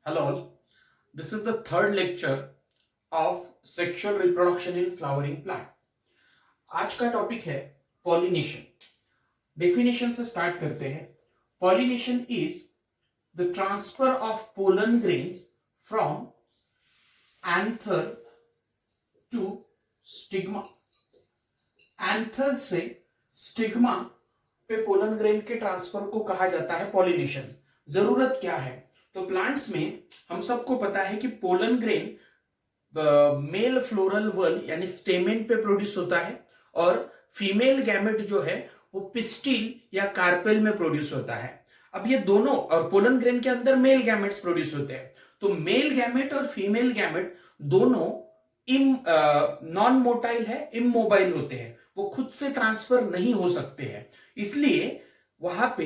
Hello all. This is the third lecture of sexual reproduction in flowering plant. आज का topic है pollination. Definition से start करते हैं. Pollination is the transfer of pollen grains from anther to stigma. Anther से stigma पे pollen grain के transfer को कहा जाता है पॉलिनेशन. जरूरत क्या है? तो प्लांट्स में हम सबको पता है कि pollen grain mail floral whorl यानी स्टेमेन पे प्रोड्यूस होता है और फीमेल गैमेट जो है वो पिस्टिल या कार्पेल में प्रोड्यूस होता है. अब ये दोनों और पोलन ग्रेन के अंदर मेल गैमेट्स प्रोड्यूस होते हैं. तो मेल गैमेट और फीमेल गैमेट दोनों नॉन मोटाइल है, इमोबाइल होते हैं, वो खुद से ट्रांसफर नहीं हो सकते हैं. इसलिए वहां पे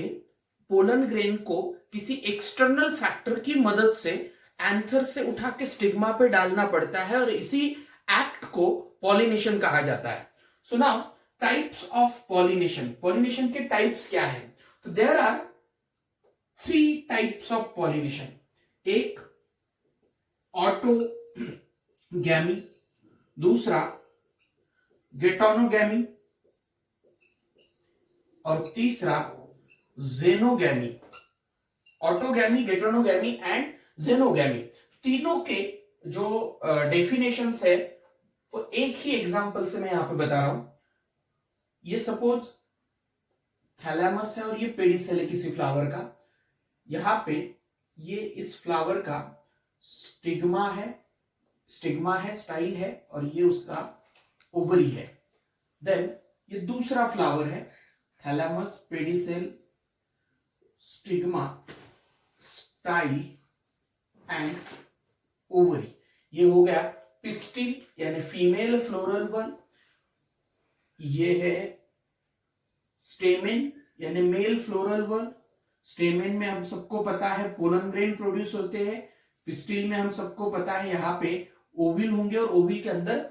पोलन ग्रेन को किसी एक्सटर्नल फैक्टर की मदद से एंथर से उठा के स्टिग्मा पे डालना पड़ता है और इसी एक्ट को पॉलिनेशन कहा जाता है. So now types of pollination. Pollination के टाइप्स क्या है? तो there are 3 types of pollination. एक ऑटोगैमी, दूसरा गेटोनोगैमी और तीसरा जेनोगैमी. Autogamy, गेटोनोगैमी and जेनोगैमी. तीनों के जो डेफिनेशंस है वो एक ही एग्जांपल से मैं यहां पे बता रहा हूं. ये सपोज थैलेमस है और ये पेडिसेल है किसी फ्लावर का. यहां पे ये इस फ्लावर का स्टिग्मा है, स्टाइल है और ये उसका ओवरी है. देन ये दूसरा फ्लावर है, thalamus, pedicel, stigma, style and ovary. ये हो गया पिस्टिल यानी फीमेल फ्लोरल वल. ये है स्टेमेन यानी मेल फ्लोरल वल. स्टेमेन में हम सबको पता है पोलन ग्रेन प्रोड्यूस होते हैं. पिस्टिल में हम सबको पता है यहाँ पे ओविल होंगे और ओविल के अंदर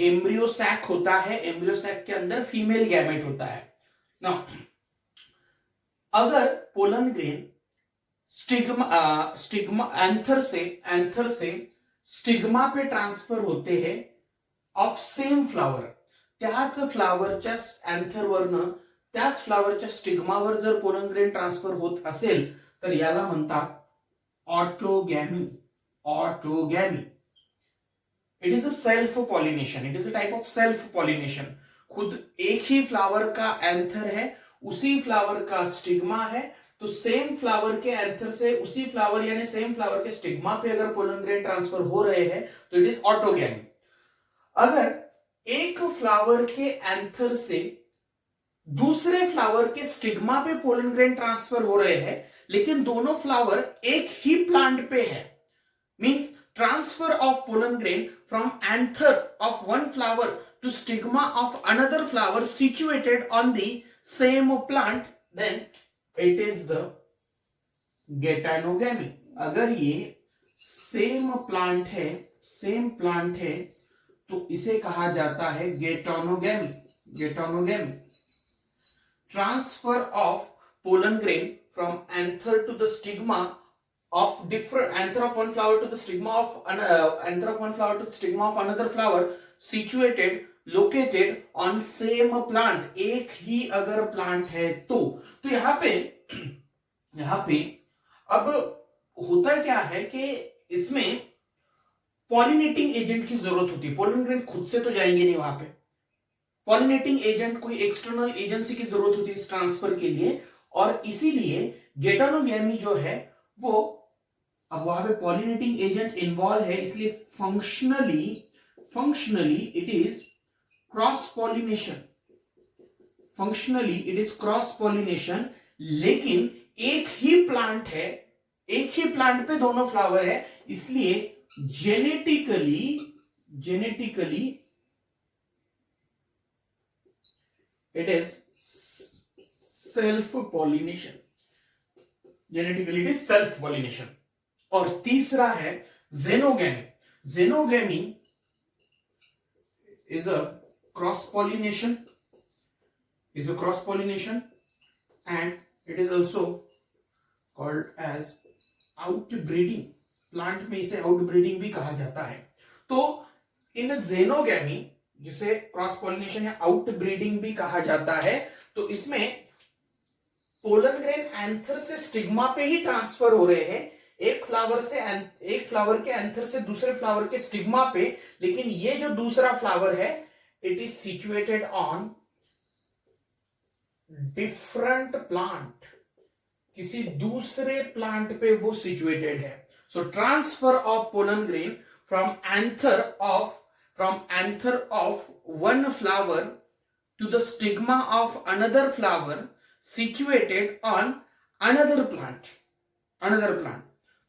एम्ब्रियो सैक होता है. एम्ब्रियो सैक के अंदर फीमेल गैमेट होता है. नाउ अगर पोलन ग्रेन स्टिग्मा एंथर से स्टिग्मा पे ट्रान्सफर होते हैं ऑफ सेम फ्लावर, त्याच फ्लावरच्या एंथरवरनं त्याच फ्लावरच्या स्टिग्मावर जर पोलन ग्रेन ट्रान्सफर होत असेल तर याला म्हणतात autogamy. It is a self pollination. It is a type of self pollination. खुद एक ही फ्लावर का एंथर है, उसी फ्लावर का स्टिग्मा है, तो सेम फ्लावर के एंथर से उसी फ्लावर यानी सेम फ्लावर के स्टिग्मा पे अगर पोलन ग्रेन ट्रांसफर हो रहे हैं तो इट इज ऑटोगैमी. अगर एक फ्लावर के एंथर से दूसरे फ्लावर के स्टिग्मा पे पोलन ग्रेन ट्रांसफर हो रहे हैं लेकिन दोनों फ्लावर एक ही प्लांट पे है, means transfer of pollen grain from anther of one flower to stigma of another flower situated on the same plant, then it is the गेटानोगैमी. अगर ये सेम प्लांट है तो इसे कहा जाता है geitonogamy. Transfer of pollen grain from anther to the stigma of different anther of one flower to the stigma of anther of one flower to the stigma of another flower located on same plant. एक ही अगर plant है तो यहाँ पे अब होता क्या है कि इसमें पॉलिनेटिंग एजेंट की जरूरत होती है. पोलन ग्रेन खुद से तो जाएंगे नहीं वहां पे. पॉलिनेटिंग एजेंट, कोई एक्सटर्नल एजेंसी की जरूरत होती है इस ट्रांसफर के लिए और इसीलिए गेटानोगैमी जो है वो अब वहां पे पॉलिनेटिंग एजेंट इन्वॉल्व है, इसलिए functionally it is cross pollination. लेकिन एक ही प्लांट पे दोनों फ्लावर है, इसलिए genetically it is self pollination. और तीसरा है xenogamy is a cross pollination and it is also called as outbreeding. Plant में इसे आउटब्रीडिंग भी कहा जाता है। तो इन जेनोगैमी, जिसे क्रॉस पॉलिनेशन या आउटब्रीडिंग भी कहा जाता है, तो इसमें पोलन ग्रेन एंथर से स्टिग्मा पे ही ट्रांसफर हो रहे हैं, एक फ्लावर के एंथर से दूसरे फ्लावर के स्टिग्मा पे। लेकिन ये जो दूसरा फ्लावर है, it is situated on different plant, किसी दूसरे प्लांट पे वो सिचुएटेड है। So transfer of pollen grain from anther of one flower to the stigma of another flower situated on another plant.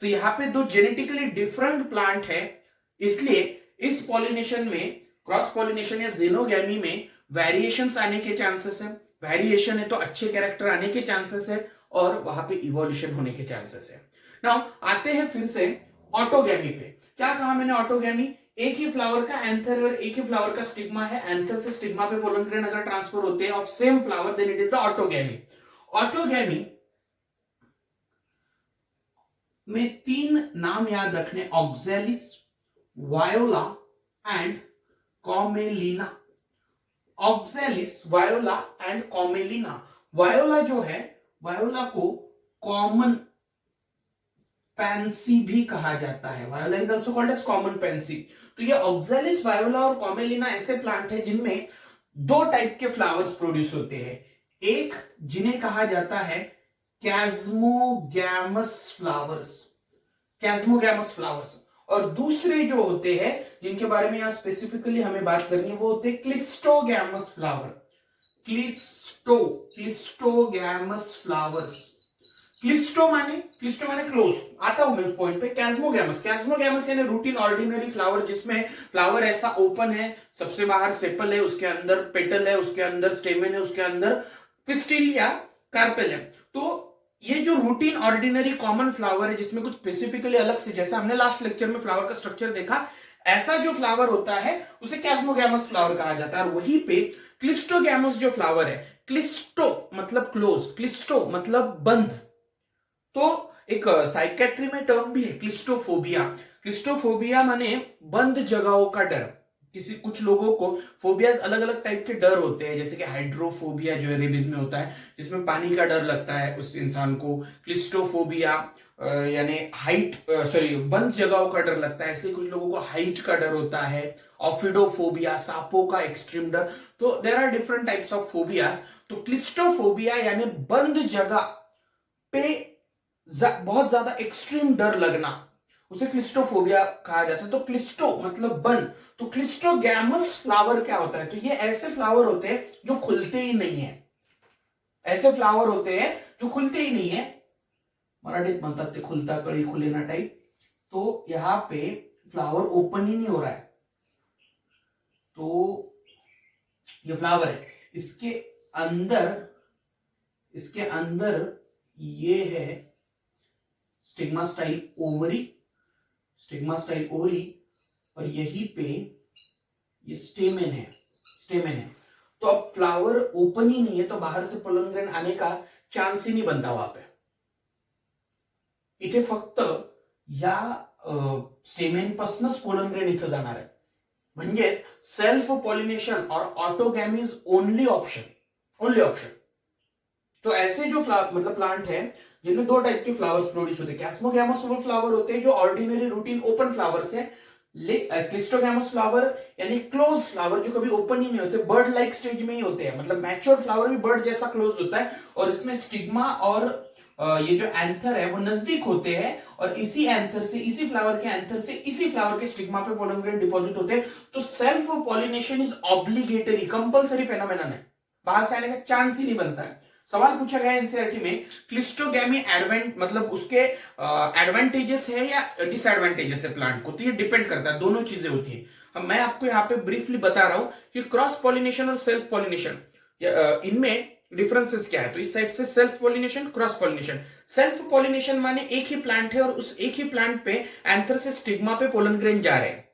तो यहां पे दो जेनेटिकली डिफरेंट प्लांट है, इसलिए इस पॉलिनेशन में, क्रॉस पॉलिनेशन या जेनोगैमी में वेरिएशंस आने के चांसेस है। वेरिएशन है तो अच्छे कैरेक्टर आने के चांसेस है, और वहां पे इवोल्यूशन होने के चांसेस है। नाउ आते हैं फिर से ऑटोगैमी पे। क्या कहा मैंने? ऑटोगैमी, एक ही फ्लावर का एंथर और एक ही फ्लावर का स्टिग्मा है, एंथर से स्टिग्मा पे पोलन ग्रेन अगर ट्रांसफर होते हैं of same flower, then it is the autogamy. Autogamy में तीन नाम याद रखने, oxalis, viola and commelina. Oxalis, viola and commelina. Viola जो है, वायोला को कॉमन पैंसी भी कहा जाता है। Viola is also called as common pansy. तो ये ऑक्सैलिस, वायोला और कॉमेलिना ऐसे प्लांट है जिनमें दो टाइप के फ्लावर्स प्रोड्यूस होते हैं। एक जिन्हें कहा जाता है कैस्मोगैमस फ्लावर्स, और दूसरे जो होते हैं जिनके बारे में यहां स्पेसिफिकली हमें बात करनी है, वो होते हैं cleistogamous flower. Cleistogamous flowers. Cleisto माने क्लोज, आता हूं मैं उस पॉइंट पे। कैस्मोगैमस यानी रूटीन ऑर्डिनरी फ्लावर, जिसमें फ्लावर ऐसा ओपन है, सबसे बाहर सेपल है, उसके अंदर पेटल है, उसके अंदर स्टेमेन है, उसके अंदर पिस्टिल या कार्पेल है। तो ये जो रूटीन ऑर्डिनरी कॉमन फ्लावर है, जिसमें कुछ स्पेसिफिकली अलग से, जैसा हमने लास्ट लेक्चर में फ्लावर का स्ट्रक्चर देखा, ऐसा जो फ्लावर होता है उसे कैस्मोगैमस फ्लावर कहा जाता है। और वहीं पे क्लिस्टोगैमस जो फ्लावर है, क्लिस्टो मतलब क्लोज, क्लिस्टो मतलब बंद। तो एक साइकेट्री में टर्म भी है क्लिस्टोफोबिया माने बंद जगहों का डर। कुछ लोगों को फोबियाज अलग अलग टाइप के डर होते हैं, जैसे कि हाइड्रोफोबिया जो है रेबीज में होता है, जिसमें पानी का डर लगता है उस इंसान को। क्लिस्टोफोबिया यानी बंद जगहों का डर लगता है, ऐसे कुछ लोगों को हाइट का डर होता है। ऑफिडोफोबिया, सांपों का एक्सट्रीम डर। तो there are different types of phobias. तो क्लिस्टोफोबिया यानी बंद जगह पे बहुत ज्यादा एक्सट्रीम डर लगना, उसे क्लिस्टोफोबिया कहा जाता है। तो क्लिस्टो मतलब बंद। तो क्लिस्टोगैमस फ्लावर क्या होता है? तो ये ऐसे फ्लावर होते हैं जो खुलते ही नहीं है, मराठीत म्हणतात ते खुलता कळी खुलेना टाइप। तो यहां पे फ्लावर ओपन ही नहीं हो रहा है। तो ये फ्लावर है, इसके अंदर ये है स्टिग्मा स्टाइल ओवरी, और यहीं पे ये स्टेमेन है। तो अब फ्लावर ओपन ही नहीं है, तो बाहर से पोलन ग्रेन आने का चांस ही नहीं बनता वहां पे। इथे फक्त या स्टेमेन पासूनच पोलन ग्रेन इथे जाणार आहे। म्हणजे सेल्फ पॉलिनेशन और ऑटोगैमी इज ओनली ऑप्शन। तो ऐसे जो प्लांट है जिनमें दो टाइप के फ्लावर्स प्रोड्यूस होते हैं। कैस्मोगैमस वो फ्लावर होते हैं जो ऑर्डिनरी रूटीन ओपन फ्लावर्स है। क्लिस्टोगैमस फ्लावर यानी क्लोज फ्लावर, जो कभी ओपन ही नहीं होते, बर्ड लाइक स्टेज में ही होते हैं। मतलब मैच्योर फ्लावर भी बर्ड जैसा क्लोज होता है, और इसमें स्टिग्मा और ये जो एंथर है वो नजदीक होते हैं, और इसी फ्लावर के एंथर से इसी फ्लावर के स्टिग्मा पे पोलन ग्रेन डिपॉजिट होते हैं। तो self pollination is obligatory, compulsory phenomenon है, बाहर से आने का चांस ही नहीं बनता है। सवाल पूछा गया एनसीईआरटी में, क्लिस्टोगैमी मतलब उसके एडवांटेजेस है या डिसएडवांटेजेस है प्लांट को? तो ये डिपेंड करता है, दोनों चीजें होती है। अब मैं आपको यहाँ पे ब्रीफली बता रहा हूं कि क्रॉस पॉलिनेशन और सेल्फ पॉलिनेशन, इनमें डिफरेंसेस क्या है। तो इस साइड से self pollination, cross pollination. Self pollination माने एक ही प्लांट है और उस एक ही प्लांट पे एंथर से स्टिग्मा पे पोलन ग्रेन जा रहे हैं।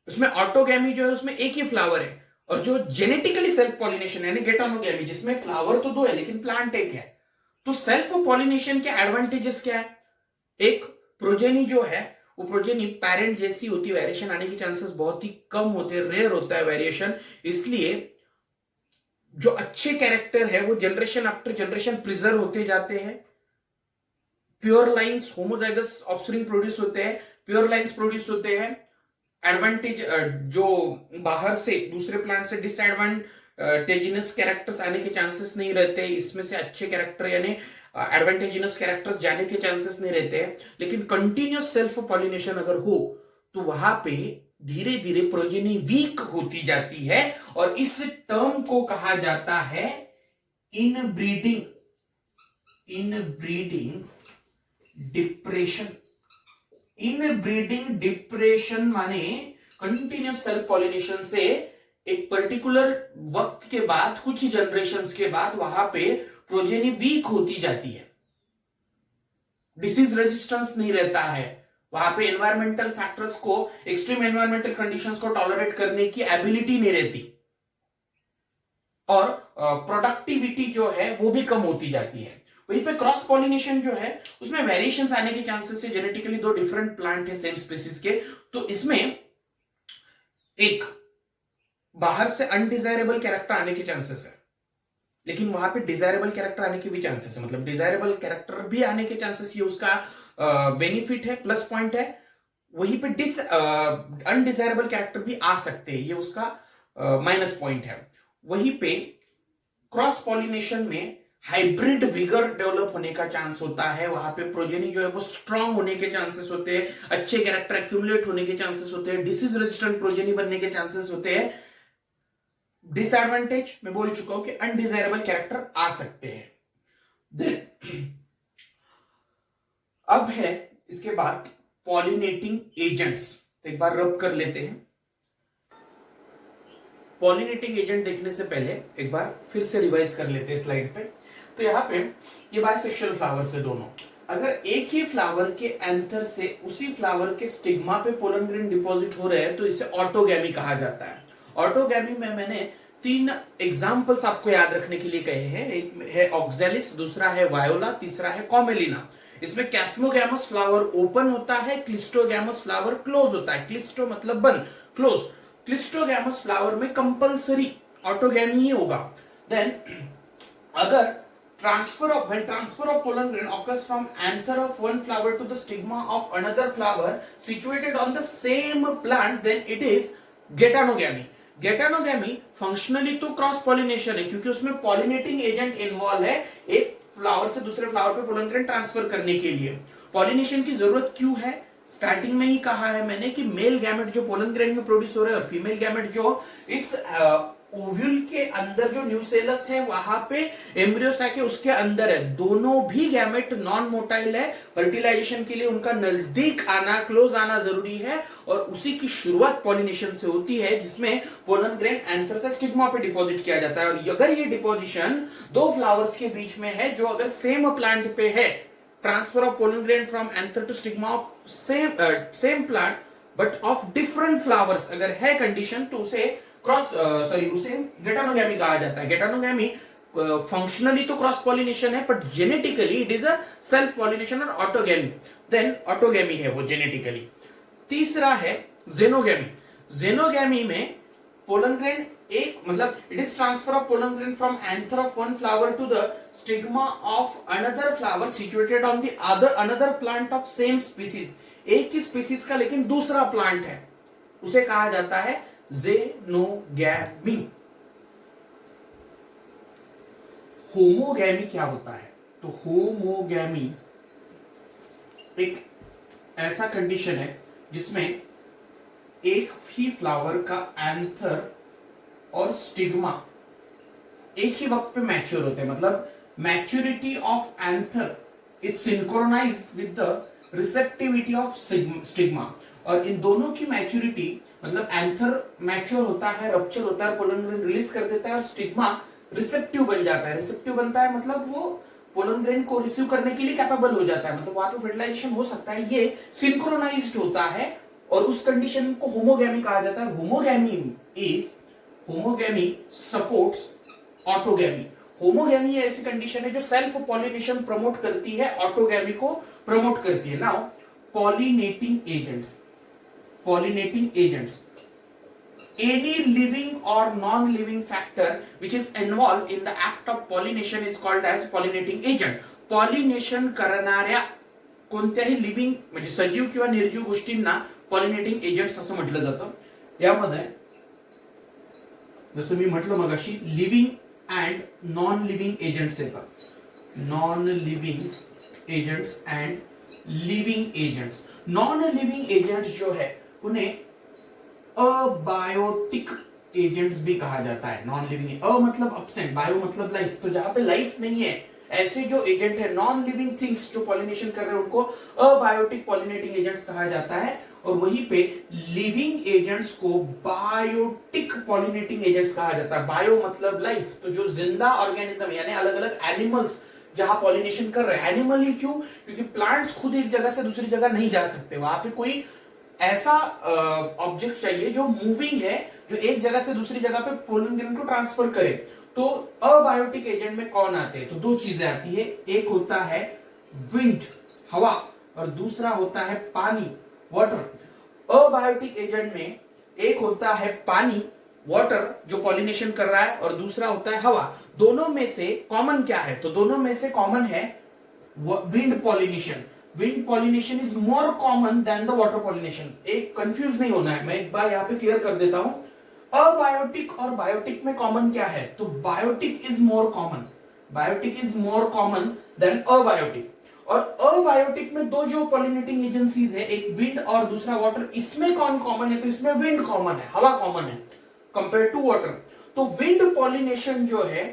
उसमें ऑटोगैमी जो है उसमें एक ही फ्लावर है, और जो जेनेटिकली सेल्फ पॉलिनेशन यानी गेटोनोगैमी, जिसमें फ्लावर तो दो है लेकिन प्लांट एक है। तो सेल्फ पॉलिनेशन के एडवांटेजेस क्या है? एक, प्रोजेनी जो है वो प्रोजेनी पेरेंट जैसी होती है, वेरिएशन आने के चांसेस बहुत ही कम होते हैं, रेयर होता है वेरिएशन। इसलिए जो अच्छे कैरेक्टर है वो जनरेशन आफ्टर जनरेशन प्रिजर्व होते जाते हैं। Pure lines homozygous offspring produce होते हैं, प्योर लाइंस प्रोड्यूस होते हैं। एडवांटेज जो बाहर से दूसरे प्लांट से डिसएडवांटेजिनस कैरेक्टर्स आने के चांसेस नहीं रहते, इसमें से अच्छे कैरेक्टर यानी एडवांटेजिनस कैरेक्टर्स जाने के चांसेस नहीं रहते हैं। लेकिन कंटिन्यूस सेल्फ पॉलिनेशन अगर हो तो वहां पे धीरे धीरे प्रोजेनी वीक होती जाती है और इस टर्म को कहा जाता है इनब्रीडिंग डिप्रेशन। इनब्रीडिंग डिप्रेशन माने कंटिन्यूस सेल्फ पॉलिनेशन से एक पर्टिकुलर वक्त के बाद, कुछ जनरेशंस के बाद वहां पे प्रोजेनी वीक होती जाती है, डिसीज रेजिस्टेंस नहीं रहता है, वहां पे एनवायरमेंटल फैक्टर्स को, एक्सट्रीम एनवायरमेंटल कंडीशंस को टॉलरेट करने की एबिलिटी नहीं रहती और प्रोडक्टिविटी जो है वो भी कम होती जाती है। वहीं पे क्रॉस पॉलिनेशन जो है उसमें वेरिएशंस आने के चांसेस है। जेनेटिकली दो डिफरेंट प्लांट है सेम स्पीसीज के, तो इसमें एक बाहर से अनडिजायरेबल कैरेक्टर आने के चांसेस है, लेकिन वहां पे डिजायरेबल कैरेक्टर आने के भी चांसेस है। मतलब डिजायरेबल कैरेक्टर भी आने के चांसेस, ये उसका बेनिफिट है, प्लस पॉइंट है। वहीं पे अनडिजायरेबल कैरेक्टर भी आ सकते हैं, ये उसका माइनस पॉइंट है। वहीं पे क्रॉस पॉलिनेशन में हाइब्रिड विगर डेवलप होने का चांस होता है, वहां पे प्रोजेनी जो है वो स्ट्रांग होने के चांसेस होते हैं, अच्छे कैरेक्टर एक्यूमुलेट होने के चांसेस होते हैं, डिसीज रेजिस्टेंट प्रोजेनी बनने के चांसेस होते हैं। डिसएडवांटेज मैं बोल चुका हूं कि अनडिजायरेबल कैरेक्टर आ सकते हैं। अब है इसके बाद पॉलिनेटिंग एजेंट्स, एक बार रब कर लेते हैं। पॉलिनेटिंग एजेंट देखने से पहले एक बार फिर से रिवाइज कर लेते हैं स्लाइड पे। तो यहाँ पे ये बाइसेक्सुअल फ्लावर्स है दोनों। अगर एक ही फ्लावर के एंथर से उसी फ्लावर के स्टिग्मा पे पोलन ग्रेन डिपॉजिट हो रहे हैं तो इसे ऑटोगैमी कहा जाता है। ऑटोगैमी में मैंने 3 एग्जांपल्स आपको याद रखने के लिए कहे हैं। एक है ऑक्सैलिस, दूसरा है वायोला, तीसरा है कॉमेलिना। इसमें कैस्मोगैमस फ्लावर ओपन होता है, क्लिस्टोगैमस फ्लावर क्लोज होता है। क्लिस्टो मतलब बंद, क्लोज। क्लिस्टोगैमस फ्लावर में कंपलसरी ऑटोगैमी ही होगा। देन अगर when transfer of pollen grain occurs from anther of one flower to the stigma of another flower situated on the same plant, then it is geitonogamy. Geitonogamy functionally तो cross pollination है क्योंकि उसमें pollinating agent involve है, एक flower से दूसरे flower पे pollen grain transfer करने के लिए। पॉलिनेशन की जरूरत क्यों है? स्टार्टिंग में ही कहा है मैंने कि मेल गैमेट जो पोलन ग्रेन में प्रोड्यूस हो रहे हैं और फीमेल गैमेट जो इस ओव्यूल के अंदर जो न्यूसेलस है वहां पे एम्ब्रियो सैक है उसके अंदर है, दोनों भी गैमेट नॉन मोटाइल है। फर्टिलाइजेशन के लिए उनका नजदीक आना, क्लोज आना जरूरी है और उसी की शुरुआत पॉलिनेशन से होती है जिसमें पोलन ग्रेन एंथर से स्टिग्मा पे डिपॉजिट किया जाता है। और अगर ये डिपॉजिशन 2 फ्लावर्स के बीच में है जो अगर सेम प्लांट पे है, transfer of pollen grain from anther to stigma of same plant but of different flowers अगर है कंडीशन, तो उसे उसे गेटानोगैमी कहा जाता है। गेटानोगैमी फंक्शनली तो क्रॉस पॉलिनेशन है but genetically it is a self pollination और ऑटोगैमी। देन ऑटोगैमी है वो जेनेटिकली। तीसरा है जेनोगैमी। जेनोगैमी में पोलन ग्रेन एक मतलब it is transfer of pollen grain from anther of one flower to the stigma of another flower situated on the another plant of same species. एक ही species का लेकिन दूसरा प्लांट है, उसे कहा जाता है जेनोगैमी। होमोगैमी क्या होता है? तो होमोगैमी एक ऐसा कंडीशन है जिसमें एक ही फ्लावर का एंथर और स्टिग्मा एक ही वक्त पे मैच्योर होते हैं। मतलब maturity of anther is synchronised with the receptivity of stigma. और इन दोनों की मैच्योरिटी मतलब एंथर मैच्योर होता है, रप्चर होता है, पोलन ग्रेन रिलीज कर देता है और स्टिग्मा रिसेप्टिव बन जाता है। रिसेप्टिव बनता है मतलब वो पोलन ग्रेन को रिसीव करने के लिए कैपेबल हो जाता है, मतलब वहां पे फर्टिलाइजेशन हो सकता है। ये सिंक्रोनाइज्ड होता है और उस कंडीशन को होमोगैमी कहा जाता है। Homogamy supports autogamy. होमोगैमी ऐसी कंडीशन है जो सेल्फ पॉलिनेशन प्रमोट करती है, ऑटोगैमी को प्रमोट करती है। Now pollinating agents. Pollinating agents. Any living or non-living factor which is involved in the act of pollination is called as pollinating agent. Pollination करणाऱ्या कोणत्याही लिव्हिंग म्हणजे सजीव किंवा निर्जीव गोष्टींना पॉलिनेटिंग एजंट्स असं म्हटलं जातं. यामध्ये जसं मी म्हटलं मगाशी living and non living agents येतात. Non living agents and living agents. Non living agents जो है उन्हें अबायोटिक एजेंट्स भी कहा जाता है. नॉन लिविंग, अ मतलब अब्सेंट, बायो मतलब लाइफ. तो जहां पे लाइफ नहीं है ऐसे जो एजेंट है, नॉन लिविंग थिंग्स जो पॉलिनेशन कर रहे हैं, उनको अबायोटिक पॉलिनेटिंग एजेंट्स कहा जाता है. और वहीं पे लिविंग एजेंट्स को बायोटिक पॉलिनेटिंग एजेंट्स कहा जाता है. बायो मतलब लाइफ, तो जो जिंदा ऑर्गेनिज्म यानी अलग अलग एनिमल्स जहां पॉलिनेशन कर रहे हैं. एनिमल ही क्यों? क्योंकि प्लांट्स खुद एक जगह से दूसरी जगह नहीं जा सकते. वहां पे कोई ऐसा ऑब्जेक्ट चाहिए जो मूविंग है, जो एक जगह से दूसरी जगह पे पोलन ग्रेन को ट्रांसफर करे. तो अबायोटिक एजेंट में कौन आते हैं? तो दो चीजें आती है. एक होता है विंड, हवा, और दूसरा होता है पानी, वाटर. अबायोटिक एजेंट में एक होता है पानी, वाटर, जो पॉलिनेशन कर रहा है, और दूसरा होता है हवा. दोनों में से कॉमन क्या है? तो दोनों में से कॉमन है wind pollination. Wind pollination is more common than the water pollination. एक कंफ्यूज नहीं होना है, मैं एक बार यहां पे क्लियर कर देता हूं. अबायोटिक और बायोटिक में कॉमन क्या है? तो biotic is more common. Biotic is more common than abiotic. और अबायोटिक में दो जो पॉलिनेटिंग एजेंसीज है, एक विंड और दूसरा वाटर. इसमें कौन कॉमन है? तो इसमें विंड कॉमन है, हवा कॉमन है कंपेयर टू वाटर. तो विंड पॉलिनेशन जो है,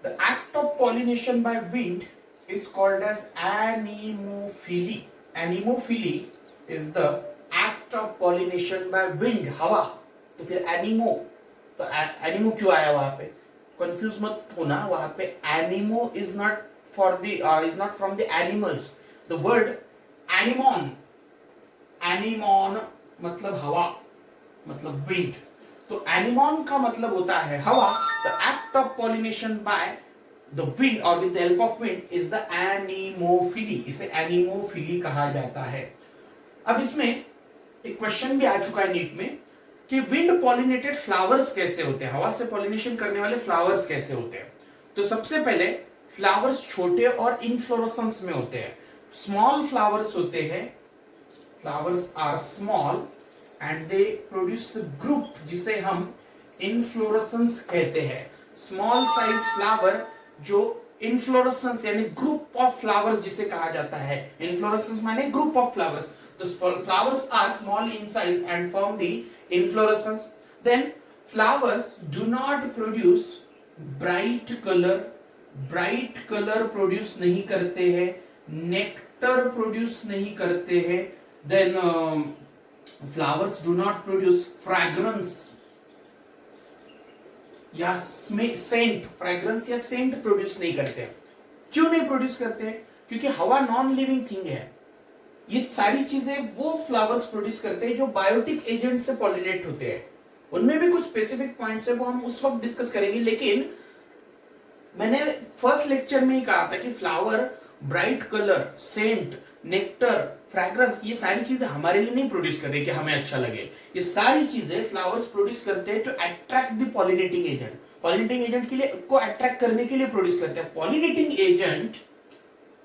the act of pollination by wind is called as anemophily. Anemophily is the act of pollination by wind, हवा. तो फिर एनिमो, तो एनिमो क्यों आया वहां पे? कंफ्यूज मत होना. वहां पे anemo is not for the is not from the animals. The word anemone, anemone मतलब हवा, मतलब विंड. तो एनिमॉन का मतलब होता है हवा. The act of pollination by the wind और with the help of wind is the anemophily. इसे एनिमोफिली कहा जाता है. अब इसमें एक क्वेश्चन भी आ चुका है नीट में कि विंड पॉलिनेटेड फ्लावर्स कैसे होते हैं, हवा से पॉलिनेशन करने वाले फ्लावर्स कैसे होते हैं. तो सबसे पहले फ्लावर्स छोटे और इनफ्लोरेसेंस में होते हैं. स्मॉल फ्लावर्स होते हैं, flowers are small and they produce the group जिसे हम इनफ्लोरेसेंस कहते हैं. स्मॉल साइज फ्लावर जो इनफ्लोरेसेंस यानी ग्रुप ऑफ फ्लावर्स जिसे कहा जाता है. इनफ्लोरेसेंस माने group of flowers. The flowers are small in size and form the inflorescence. Then flowers do not produce bright color. Bright color produce नहीं करते हैं. Nectar produce नहीं करते हैं. Then flowers do not produce fragrance या scent. Fragrance या scent produce नहीं करते हैं. क्यों नहीं प्रोड्यूस करते हैं? क्योंकि हवा नॉन लिविंग थिंग है. ये सारी चीजें वो फ्लावर्स प्रोड्यूस करते हैं जो बायोटिक एजेंट से पॉलिनेट होते हैं. उनमें भी कुछ स्पेसिफिक पॉइंट्स है, वो हम उस वक्त डिस्कस करेंगे. लेकिन मैंने फर्स्ट लेक्चर में ही कहा था कि flower bright colour, scent, nectar, fragrance, ये सारी चीजें हमारे लिए नहीं प्रोड्यूस कर रही कि हमें अच्छा लगे. ये सारी चीजें फ्लावर्स प्रोड्यूस करते हैं to attract the pollinating agent. Pollinating agent के लिए को अट्रैक्ट करने के लिए प्रोड्यूस करते हैं. पॉलिनेटिंग एजेंट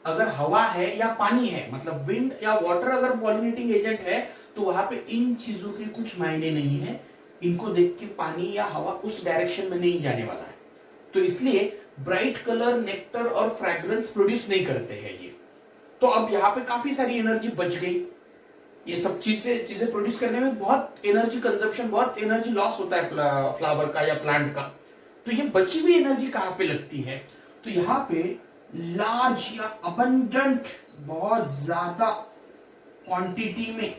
अगर हवा है या पानी है, मतलब विंड या वाटर अगर पॉलिनेटिंग एजेंट है, तो वहां पे इन चीजों के कुछ मायने नहीं है. इनको देख के पानी या हवा उस डायरेक्शन में नहीं जाने वाला है. तो इसलिए ब्राइट कलर, नेक्टर और फ्रैग्रेंस प्रोड्यूस नहीं करते हैं ये. तो अब यहाँ पे काफी सारी एनर्जी बच गई. ये सब चीजें प्रोड्यूस करने में बहुत एनर्जी कंजप्शन, बहुत एनर्जी लॉस होता है फ्लावर का या प्लांट का. तो ये बची हुई एनर्जी कहाँ पे लगती है? तो यहाँ पे लार्ज या अबंडेंट, बहुत ज्यादा क्वांटिटी में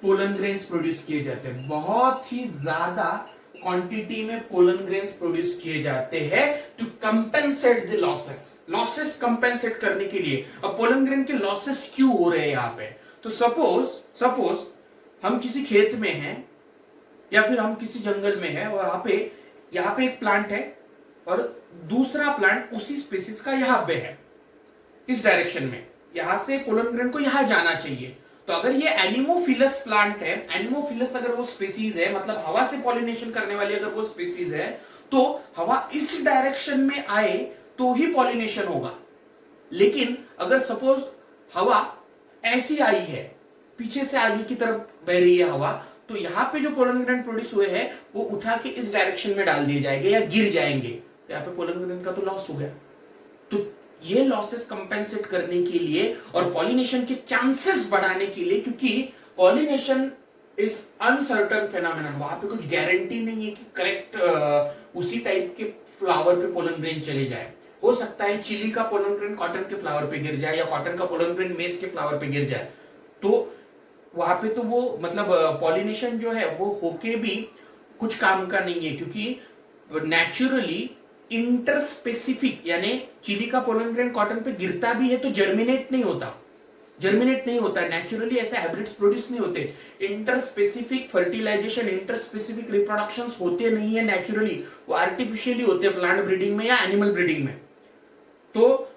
पोलन ग्रेन्स प्रोड्यूस किए जाते हैं. बहुत ही ज्यादा क्वांटिटी में पोलन ग्रेन्स प्रोड्यूस किए जाते हैं to compensate the losses. Losses compensate करने के लिए. अब पोलन ग्रेन के लॉसेस क्यों हो रहे हैं यहाँ पे? तो सपोज हम किसी खेत में हैं या फिर हम किसी जंगल में हैं और यहाँ पे एक प्लांट है और दूसरा प्लांट उसी स्पीसीज का यहां पे है, इस डायरेक्शन में, यहां से पोलन ग्रेन को यहां जाना चाहिए। तो अगर ये एनिमोफिलस प्लांट है, एनिमोफिलस अगर वो स्पीसीज है, मतलब हवा से पॉलिनेशन करने वाली अगर वो स्पीसीज है, तो हवा इस डायरेक्शन में आए तो ही पॉलिनेशन होगा। लेकिन अगर सपोज हवा ऐसी आई है, पीछे से आगे की तरफ बह रही है हवा, तो यहां पे जो पोलन ग्रेन प्रोड्यूस हुए हैं वो उठा के इस डायरेक्शन में डाल दिए जाएंगे या गिर जाएंगे, तो यहाँ पे पोलन ग्रेन का तो लॉस हो गया। तो ये लॉसेस कंपेंसेट करने के लिए और पॉलिनेशन के चांसेस बढ़ाने के लिए, क्योंकि पॉलिनेशन इज अनसर्टन फेनोमेनन, वहां पे कुछ गारंटी नहीं है कि करेक्ट उसी टाइप के फ्लावर पे पोलन ग्रेन चले जाए। हो सकता है चिली का पोलन ग्रेन कॉटन के फ्लावर पे गिर जाए या कॉटन का पोलन ग्रेन मेज के फ्लावर पे गिर जाए, तो वहां पे तो वो मतलब पॉलिनेशन जो है वो होके भी कुछ काम का नहीं है, क्योंकि नेचुरली इंटरस्पेसिफिक, यानी चिली का पोलन ग्रेन कॉटन पे गिरता भी है तो जर्मिनेट नहीं होता, जर्मिनेट नहीं होता नेचुरली, ऐसे हाइब्रिड्स प्रोड्यूस नहीं होते। इंटरस्पेसिफिक फर्टिलाइजेशन, इंटरस्पेसिफिक रिप्रोडक्शंस होते नहीं है नेचुरली, वो आर्टिफिशियली होते हैं प्लांट ब्रीडिंग में या एनिमल ब्रीडिंग में। तो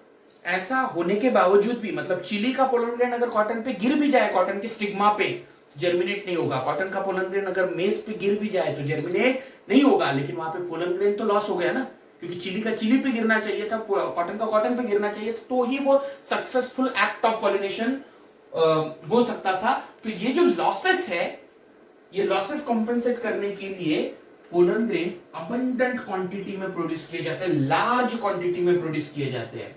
ऐसा होने के बावजूद भी, मतलब चिली का पोलन ग्रेन अगर कॉटन पे गिर भी जाए, कॉटन के स्टिग्मा पे, जर्मिनेट नहीं होगा। कॉटन का पोलन ग्रेन अगर मेज पे गिर भी जाए तो जर्मिनेट नहीं होगा, लेकिन वहां पे पोलन ग्रेन तो लॉस हो गया ना, क्योंकि चिली का चिली पे गिरना चाहिए था, कॉटन का कॉटन पे गिरना चाहिए था, तो ही वो सक्सेसफुल एक्ट ऑफ पॉलिनेशन हो सकता था। तो ये जो लॉसेस है, ये लॉसेस कॉम्पेंसेट करने के लिए पोलन ग्रेन अबंडेंट क्वांटिटी में प्रोड्यूस किए जाते हैं, लार्ज क्वांटिटी में प्रोड्यूस किए जाते हैं।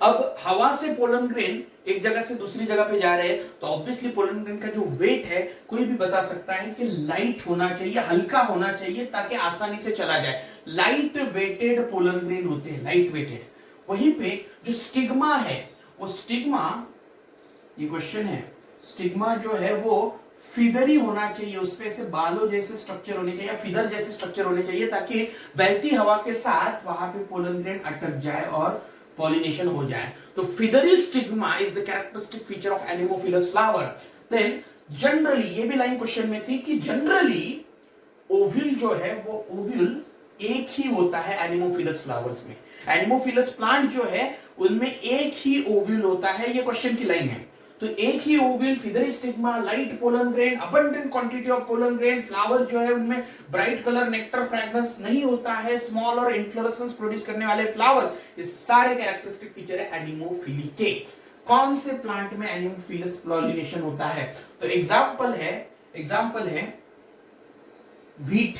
अब हवा से पोलन ग्रेन एक जगह से दूसरी जगह पे जा रहे हैं, तो ऑब्वियसली पोलन ग्रेन का जो वेट है, कोई भी बता सकता है कि लाइट होना चाहिए, हल्का होना चाहिए, ताकि आसानी से चला जाए। लाइट वेटेड पोलन ग्रेन होते हैं, लाइट वेटेड। वहीं पे जो स्टिग्मा है, वो स्टिग्मा, ये क्वेश्चन है, स्टिग्मा जो है वो फिदरी होना चाहिए, उसपे ऐसे बालों जैसे स्ट्रक्चर होने चाहिए, फिदर जैसे स्ट्रक्चर होने चाहिए, ताकि बहती हवा के साथ वहां पे पोलन ग्रेन अटक जाए और पॉलिनेशन हो जाए। तो feathery stigma is the characteristic feature of anemophilous flower. Then generally, ये भी लाइन क्वेश्चन में थी कि जनरली ओव्यूल जो है वो ओव्यूल एक ही होता है एनिमोफिलस फ्लावर्स में। एनिमोफिलस प्लांट जो है उनमें एक ही ओव्यूल होता है, ये क्वेश्चन की लाइन है। तो एक ही ovule, feathery stigma, light pollen grain, abundant quantity of pollen grain, flower जो है उनमें ब्राइट कलर, नेक्टर, फ्रेग्रेंस नहीं होता है, स्मॉल और इन्फ्लोरेसेंस प्रोड्यूस करने वाले फ्लावर, ये सारे कैरेक्टरिस्टिक फीचर है एनिमोफिली के। कौन से प्लांट में एनिमोफिलस पॉलिनेशन होता है? तो एग्जांपल है व्हीट,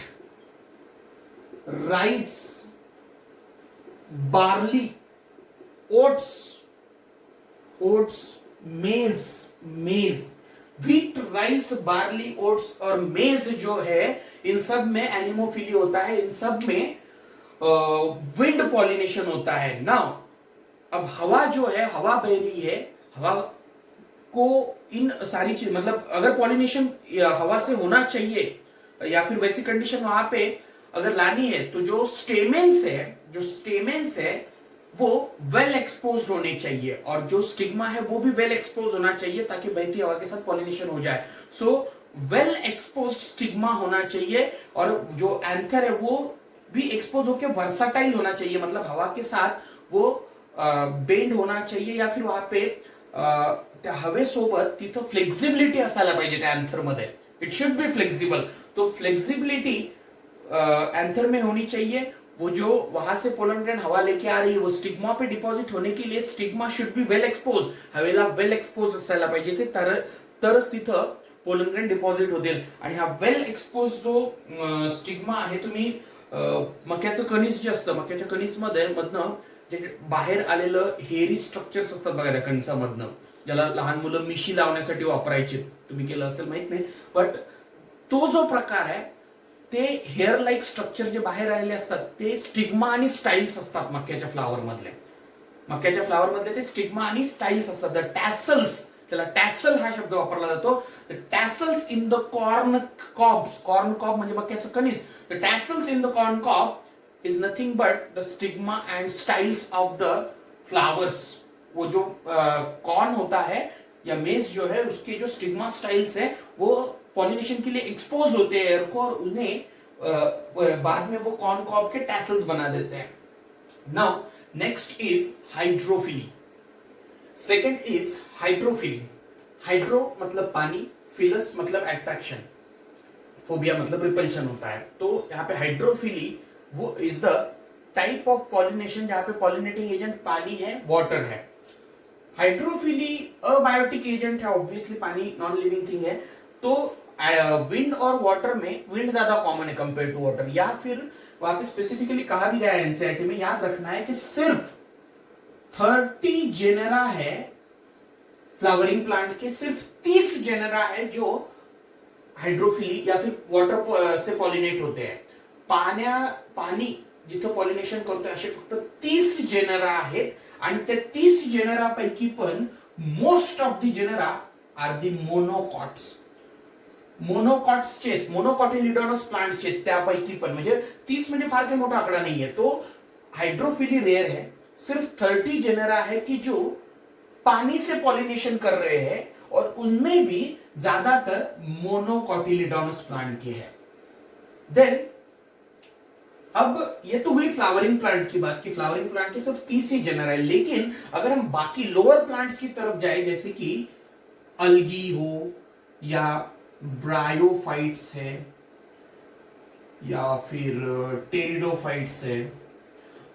राइस, बार्ली, ओट्स, मेज, व्हीट, राइस, बार्ली, ओट्स और मेज जो है, इन सब में एनिमोफिली होता है, इन सब में विंड पॉलिनेशन होता है ना। अब हवा जो है, हवा बह रही है, हवा को इन सारी चीज, मतलब अगर पॉलिनेशन हवा से होना चाहिए या फिर वैसी कंडीशन वहां पे अगर लानी है, तो जो स्टेमेंस है वो वेल एक्सपोज्ड होने चाहिए, और जो स्टिग्मा है वो भी वेल एक्सपोज होना चाहिए, ताकि बहती हवा के साथ पॉलिनेशन हो जाए। सो वेल एक्सपोज्ड स्टिग्मा होना चाहिए, और जो एंथर है वो भी एक्सपोज होकर वर्साटाइल होना चाहिए, मतलब हवा के साथ वो बेंड होना चाहिए, या फिर वहां पे त्या हवेसोबत तिथं फ्लेक्झिबिलिटी असायला पाहिजे त्या एंथर मध्ये, इट शुड बी फ्लेक्सिबल। तो फ्लेक्सिबिलिटी एंथर में होनी चाहिए। वो जो वहां से पोलन ग्रेन हवा लेके आ रही है, वो स्टिग्मा पे डिपॉझिट होने के लिए stigma should be well expose, हवेला वेल एक्सपोज असायला पाहिजे, ते तरच तिथं पोलन ग्रेन डिपॉझिट होतील। आणि हा वेल एक्सपोज जो स्टिग्मा आहे, तुम्ही मक्याचं कणीस जे असतं, मक्याच्या कणीसमध्ये मधनं जे बाहेर आलेलं हेरी स्ट्रक्चर्स असतात बघा त्या कणसामधनं, ज्याला लहान मुलं मिशी लावण्यासाठी वापरायचे, तुम्ही केलं असेल माहित नाही, बट तो जो प्रकार आहे, ते हेअर लाईक स्ट्रक्चर जे बाहेर आलेले असतात ते स्टिग्मा आणि स्टाइल्स असतात मक्याच्या फ्लावर मधले ते स्टिग्मा आणि स्टाइल्स असतात। द टॅसल्स, त्याला टॅसल हा शब्द वापरला जातो, the tassels in the corn cob म्हणजे मक्याचं कणीस, the tassels in the corn cob is nothing but the stigma and styles of the flowers. वो जो कॉर्न होता है या मेज जो है, उसके जो स्टिग्मा स्टाइल्स है वो पॉलिनेशन के लिए एक्सपोज होते हैं एयर को, और उन्हें बाद में वो कॉर्न कॉब के टैसल्स बना देते हैं. Now next is hydrophily. Second is hydrophily. Hydro मतलब पानी, फिलस मतलब अट्रैक्शन, फोबिया मतलब रिपल्शन होता है. तो यहाँ पे हाइड्रोफिली वो is the type of pollination जहां पे पॉलिनेटिंग एजेंट पानी है, वाटर है. हाइड्रोफिली अबायोटिक एजेंट है, ऑब्वियसली पानी नॉन लिविंग थिंग है. तो विंड और वाटर में विंड ज्यादा कॉमन है कंपेयर टू वाटर. या फिर वहां पे स्पेसिफिकली कहा भी गया है एनसीईआरटी में, याद रखना है कि सिर्फ 30 जेनेरा है फ्लावरिंग प्लांट के, सिर्फ 30 जेनेरा है जो हाइड्रोफिली या फिर वॉटर से पॉलिनेट होते हैं. पाणी जिथं पॉलिनेशन करतोय असे फक्त 30 जेनेरा आहेत. आणि त्या 30 जेनेरा पैकी पण most of the genera are the monocots. मोनोकॉट्सचे, मोनोकॉटिलिडोनस प्लांट्सचे त्यापैकी पण, म्हणजे 30 म्हणजे फार काही मोठा आकडा नाहीये. तो हाइड्रोफिली रेयर है. सिर्फ 30 जेनेरा है कि जो पानी से पॉलिनेशन कर रहे हैं और उनमें भी ज्यादातर मोनोकॉटिलिडोनस प्लांट के हैं. देन अब ये तो हुई फ्लावरिंग प्लांट की बात कि फ्लावरिंग प्लांट के सिर्फ 30 ही जेनर है. लेकिन अगर हम बाकी लोअर प्लांट्स की तरफ जाए, जैसे कि अल्गी हो या ब्रायोफाइट्स है या फिर टेरिडोफाइट्स है,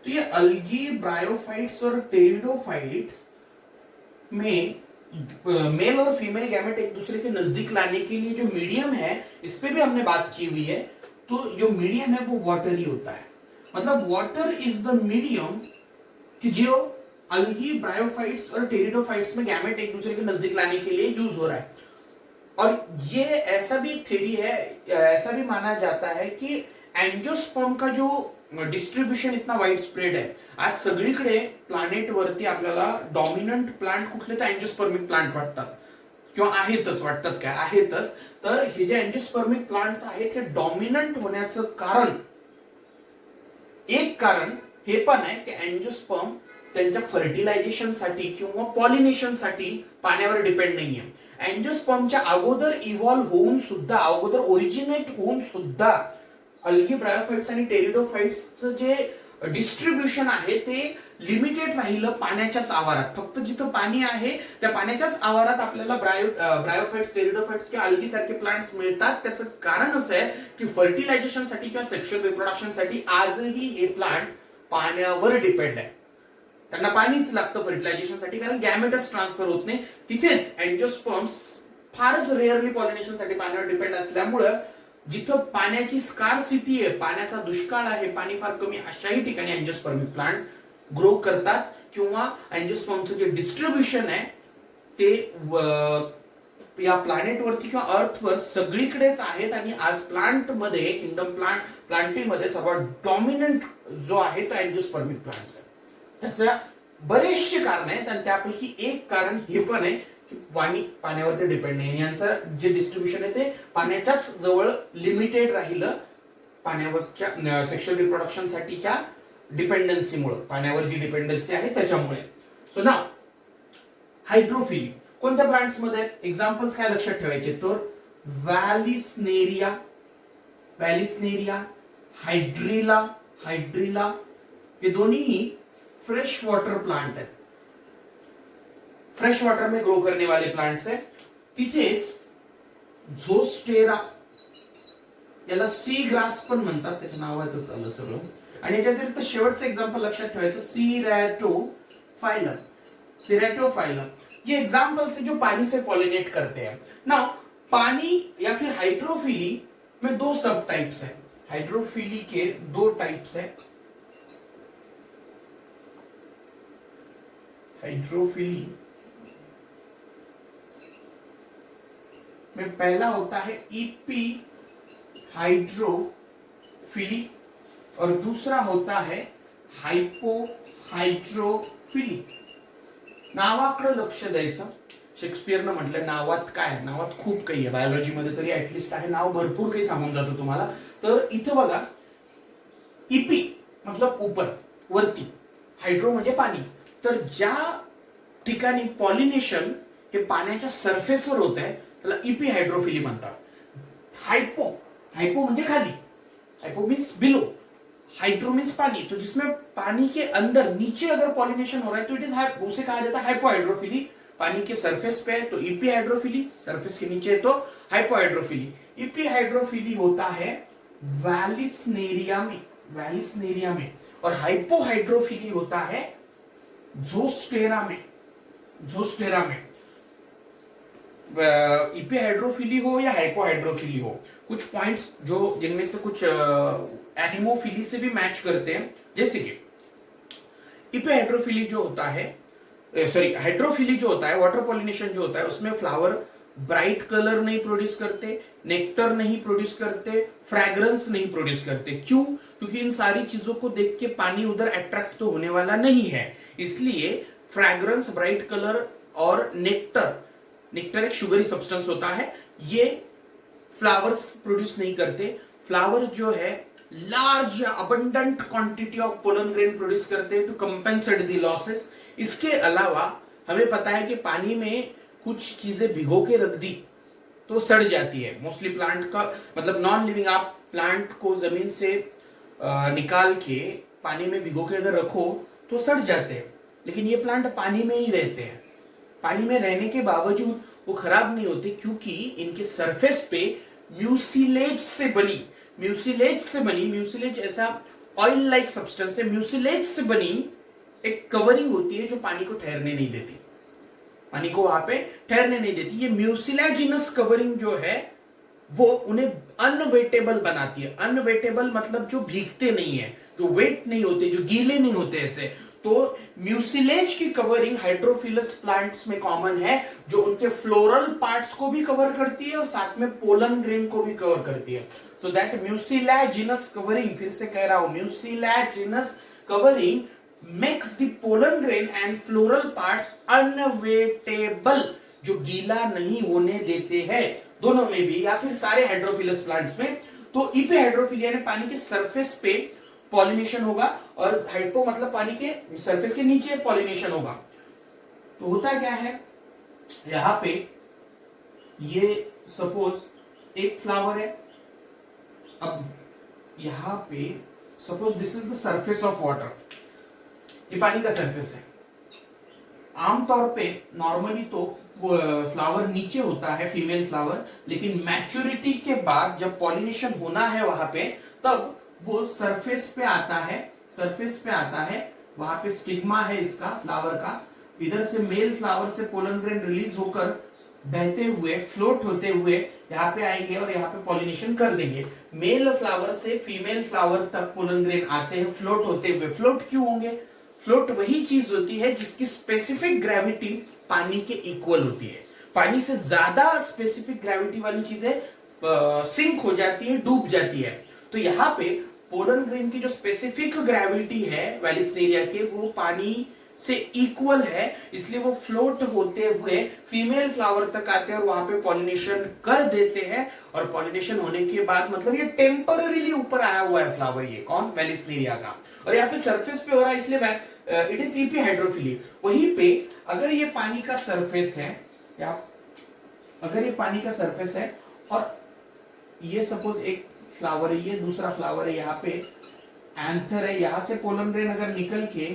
तो ये अल्गी, ब्रायोफाइट्स और टेरिडोफाइट्स में मेल और फीमेल गैमेट एक दूसरे के नजदीक लाने के लिए जो मीडियम है, इस पे भी हमने बात की हुई है. तो जो मीडियम है वो वाटर ही होता है. मतलब वाटर इज द मीडियम कि जो अल्गी, ब्रायोफाइट्स और टेरिडोफाइट्स में गैमेट एक दूसरे के नजदीक लाने के लिए यूज हो रहा है. और ये ऐसा भी थ्योरी है, ऐसा भी माना जाता है कि एंजियोस्पर्म का जो डिस्ट्रीब्यूशन इतना वाइड स्प्रेड आहे. आज सगळीकडे प्लॅनेट वरती आपल्याला डॉमिनंट प्लांट कुठले तर एंजियोस्पर्मिक प्लांट वाटतात किंवा आहेतच, वाटतात काय आहेतच. तर हे जे एंजियोस्पर्मिक प्लांट्स आहेत हे डॉमिनंट होण्याचं कारण, एक कारण हे पण आहे की एंजियोस्पर्म त्यांच्या फर्टिलायझेशन साठी किंवा पॉलिनेशन साठी पाण्यावर डिपेंड नाहीये. एंजियोस्पर्मच्या अगोदर इव्हॉल्व होऊन सुद्धा, अगोदर ओरिजिनेट होऊन सुद्धा अल्गी, ब्रायोफाइट्स आणि टेरिडोफाइट्सचं जे डिस्ट्रीब्युशन आहे ते लिमिटेड राहिलं पाण्याच्याच आवारात. फक्त जिथं पाणी आहे त्या पाण्याच्याच आवारात आपल्याला ब्रायोफाइट्स, टेरिडोफाइट्स किंवा अल्गी सारखे प्लांट्स मिळतात. त्याचं कारण असं आहे की फर्टिलायझेशन साठी किंवा सेक्शुअल रिप्रोडक्शन साठी आजही हे प्लांट पाण्यावर डिपेंड आहे. त्यांना पाणीच लागतं फर्टिलायझेशन साठी, कारण गॅमेटच ट्रान्सफर होत नाही. तिथेच एंजियोस्पर्म्स फारच रेअरली पॉलिनेशन साठी पाण्यावर डिपेंड असल्यामुळं जिथं पाण्याची स्कार्सिटी आहे, पाण्याचा दुष्काळ आहे, पाणी फार कमी, अशाही ठिकाणी एंजियोस्पर्मिक प्लांट ग्रो करतात. किंवा एंजियोस्पर्मचं जे डिस्ट्रीब्युशन आहे ते या प्लॅनेटवरती किंवा अर्थवर सगळीकडेच आहेत. आणि आज प्लांट मध्ये, किंगडम प्लांटीमध्ये सर्वात डॉमिनंट जो आहे तो एंजियोस्पर्मिक प्लांट्स आहे. त्याचं बरेचसे कारण आहेत आणि त्यापैकी एक कारण हे पण आहे की पाण्यावरती डिपेंड नाही. यांचं जे डिस्ट्रीब्युशन आहे ते पाण्याच्याच जवळ लिमिटेड राहिलं, पाण्यावरच्या सेक्शुअल रिप्रोडक्शन साठीच्या डिपेंडन्सीमुळे, पाण्यावर जी डिपेंडन्सी आहे त्याच्यामुळे. सो नाउ हायड्रोफिली कोणत्या प्लांट्स मध्ये आहेत? एक्झाम्पल्स काय लक्षात ठेवायचे? तर वॅलिस्नेरिया, हायड्रिला ये दोन्ही फ्रेश वाटर प्लांट आहेत. फ्रेश वाटर में ग्रो करने वाले प्लांट्स है. तिथेच झोस्टेरा, याला सी ग्रास पण म्हणतात, त्याचं नावातच आलं सगळं. आणि याच्या व्यतिरिक्त शेवटचं एक्झाम्पल लक्षात ठेवायचं, सिरैटोफाइलम. ये एग्जाम्पल्स है जो पानी से पॉलिनेट करते हैं. नाउ पानी या फिर हाइड्रोफिली में दो सब टाइप्स है. हाइड्रोफिली के दो टाइप्स है. हाइड्रोफिली में पहला होता है ईपी हाइड्रोफिली और दूसरा होता है हाइपो हाइड्रोफिली. नावाकडे लक्ष द्यायचं. शेक्सपियरनं म्हटलं नावात काय, नावात खूप काही आहे. बायोलॉजी मध्ये तरी ऍटलिस्ट आहे, नाव भरपूर काही सांगून जातं तुम्हाला. तर इथं बघा, ईपी मतलब ऊपर, वरती, हाइड्रो म्हणजे पाणी. तर ज्या ठिकाणी पॉलिनेशन हे पाण्याच्या सरफेसवर होत आहे त्याला ईपी हायड्रोफिली म्हणतात. हायपो म्हणजे खाली, hypo means below, hydro means पानी, तो जिसमें पानी के अंदर नीचे अगर पॉलिनेशन हो रहा है तो इट इज उसे कहा जाता है हाइपोहाइड्रोफिली। पानी के सरफेस पे है तो इपीहाइड्रोफिली, सरफेस के नीचे है तो हाइपोहाइड्रोफिली। इपीहाइड्रोफिली होता है वैलिस्नेरिया में, वैलिस्नेरिया में, और हाइपोहाइड्रोफिली होता है ज़ोस्टेरा में, ज़ोस्टेरा में। इपीहाइड्रोफिली हो या हाइपोहाइड्रोफिली हो, कुछ पॉइंट्स जो जिनमें से कुछ एनिमोफिली से भी मैच करते हैं, जैसे कि इपीहाइड्रोफिली जो होता है, सॉरी हाइड्रोफिली जो होता है, वाटर पॉलिनेशन जो होता है, उसमें फ्लावर ब्राइट कलर नहीं प्रोड्यूस करते, नेक्टर नहीं प्रोड्यूस करते, फ्रैग्रेंस नहीं प्रोड्यूस करते। क्यों? क्योंकि इन सारी चीजों को देख के पानी उधर अट्रैक्ट तो होने वाला नहीं है, इसलिए फ्रैग्रेंस, ब्राइट कलर और नेक्टर, नेक्टर एक शुगरी सब्सटेंस होता है, ये फ्लावर्स प्रोड्यूस नहीं करते। फ्लावर जो है large abundant quantity of pollen grain produce करते हैं टू कंपेंसेट द लॉसेस। इसके अलावा हमें पता है कि पानी में कुछ चीजें भिगो के रख दी तो सड़ जाती है। मोस्टली प्लांट का मतलब नॉन लिविंग, आप प्लांट को जमीन से निकाल के पानी में भिगो के अगर रखो तो सड़ जाते हैं, लेकिन ये प्लांट पानी में ही रहते हैं। पानी में रहने के बावजूद वो खराब नहीं होते क्योंकि इनके सरफेस पे म्यूसिलेज से बनी, म्यूसिलेज ऐसा ऑयल लाइक सब्सटेंस है, म्यूसिलेज से बनी एक कवरिंग होती है जो पानी को ठहरने नहीं देती, पानी को वहां पे ठहरने नहीं देती। ये म्यूसिलेजिनस कवरिंग जो है वो उन्हें अनवेटेबल बनाती है। अनवेटेबल मतलब जो भीगते नहीं है, जो वेट नहीं होते, जो गीले नहीं होते ऐसे। तो म्यूसिलेज की कवरिंग हाइड्रोफिलस प्लांट्स में कॉमन है, जो उनके फ्लोरल पार्ट्स को भी कवर करती है और साथ में पोलन ग्रेन को भी कवर करती है। सो दैट म्यूसिलेजिनस कवरिंग, फिर से कह रहा हूं, mucilaginous covering makes the pollen grain and floral parts unwettable, जो गीला नहीं होने देते हैं दोनों में भी, या फिर सारे हाइड्रोफिलस प्लांट्स में। तो इपीहाइड्रोफिलिया में पानी के सरफेस पे पॉलिनेशन होगा और हाइपो मतलब पानी के सरफेस के नीचे पॉलिनेशन होगा। तो होता क्या है, यहां पे ये सपोज एक फ्लावर है, अब यहां पे suppose this is the surface of water, ये पानी का सरफेस है। आमतौर पे नॉर्मली तो फ्लावर नीचे होता है, फीमेल फ्लावर, लेकिन मैच्योरिटी के बाद जब पॉलिनेशन होना है वहां पे, तब वो सरफेस पे आता है, सरफेस पे आता है, वहां पे स्टिग्मा है इसका फ्लावर का, इधर से मेल फ्लावर से पोलन ग्रेन रिलीज होकर बहते हुए, फ्लोट होते हुए यहाँ पे आएंगे और यहाँ पे पॉलिनेशन कर देंगे। मेल फ्लावर से फीमेल फ्लावर तक पोलन ग्रेन आते हैं फ्लोट होते हुए। फ्लोट क्यों होंगे? फ्लोट वही चीज होती है जिसकी स्पेसिफिक ग्रेविटी पानी के इक्वल होती है। पानी से ज्यादा स्पेसिफिक ग्रेविटी वाली चीजें सिंक हो जाती है, डूब जाती है। तो यहाँ पे पोलन ग्रेन की जो स्पेसिफिक ग्रेविटी है वैलिस्नेरिया के, वो पानी से इक्वल है, इसलिए वो फ्लोट होते हुए फीमेल फ्लावर तक आते हैं और वहां पे पॉलिनेशन कर देते हैं। और पॉलिनेशन होने के बाद मतलब ये टेम्पररीली ऊपर आया हुआ है फ्लावर, ये कौन? वैलिस्नेरिया का, और यहाँ पे सरफेस पे हो रहा है, इसलिए इट इज इपीहाइड्रोफिली। वहीं पे अगर ये पानी का सरफेस है, या अगर ये पानी का सरफेस है और ये सपोज एक फ्लावर है, ये दूसरा फ्लावर है, यहाँ पे एंथर है, यहाँ से पोलन ग्रेन अगर निकल के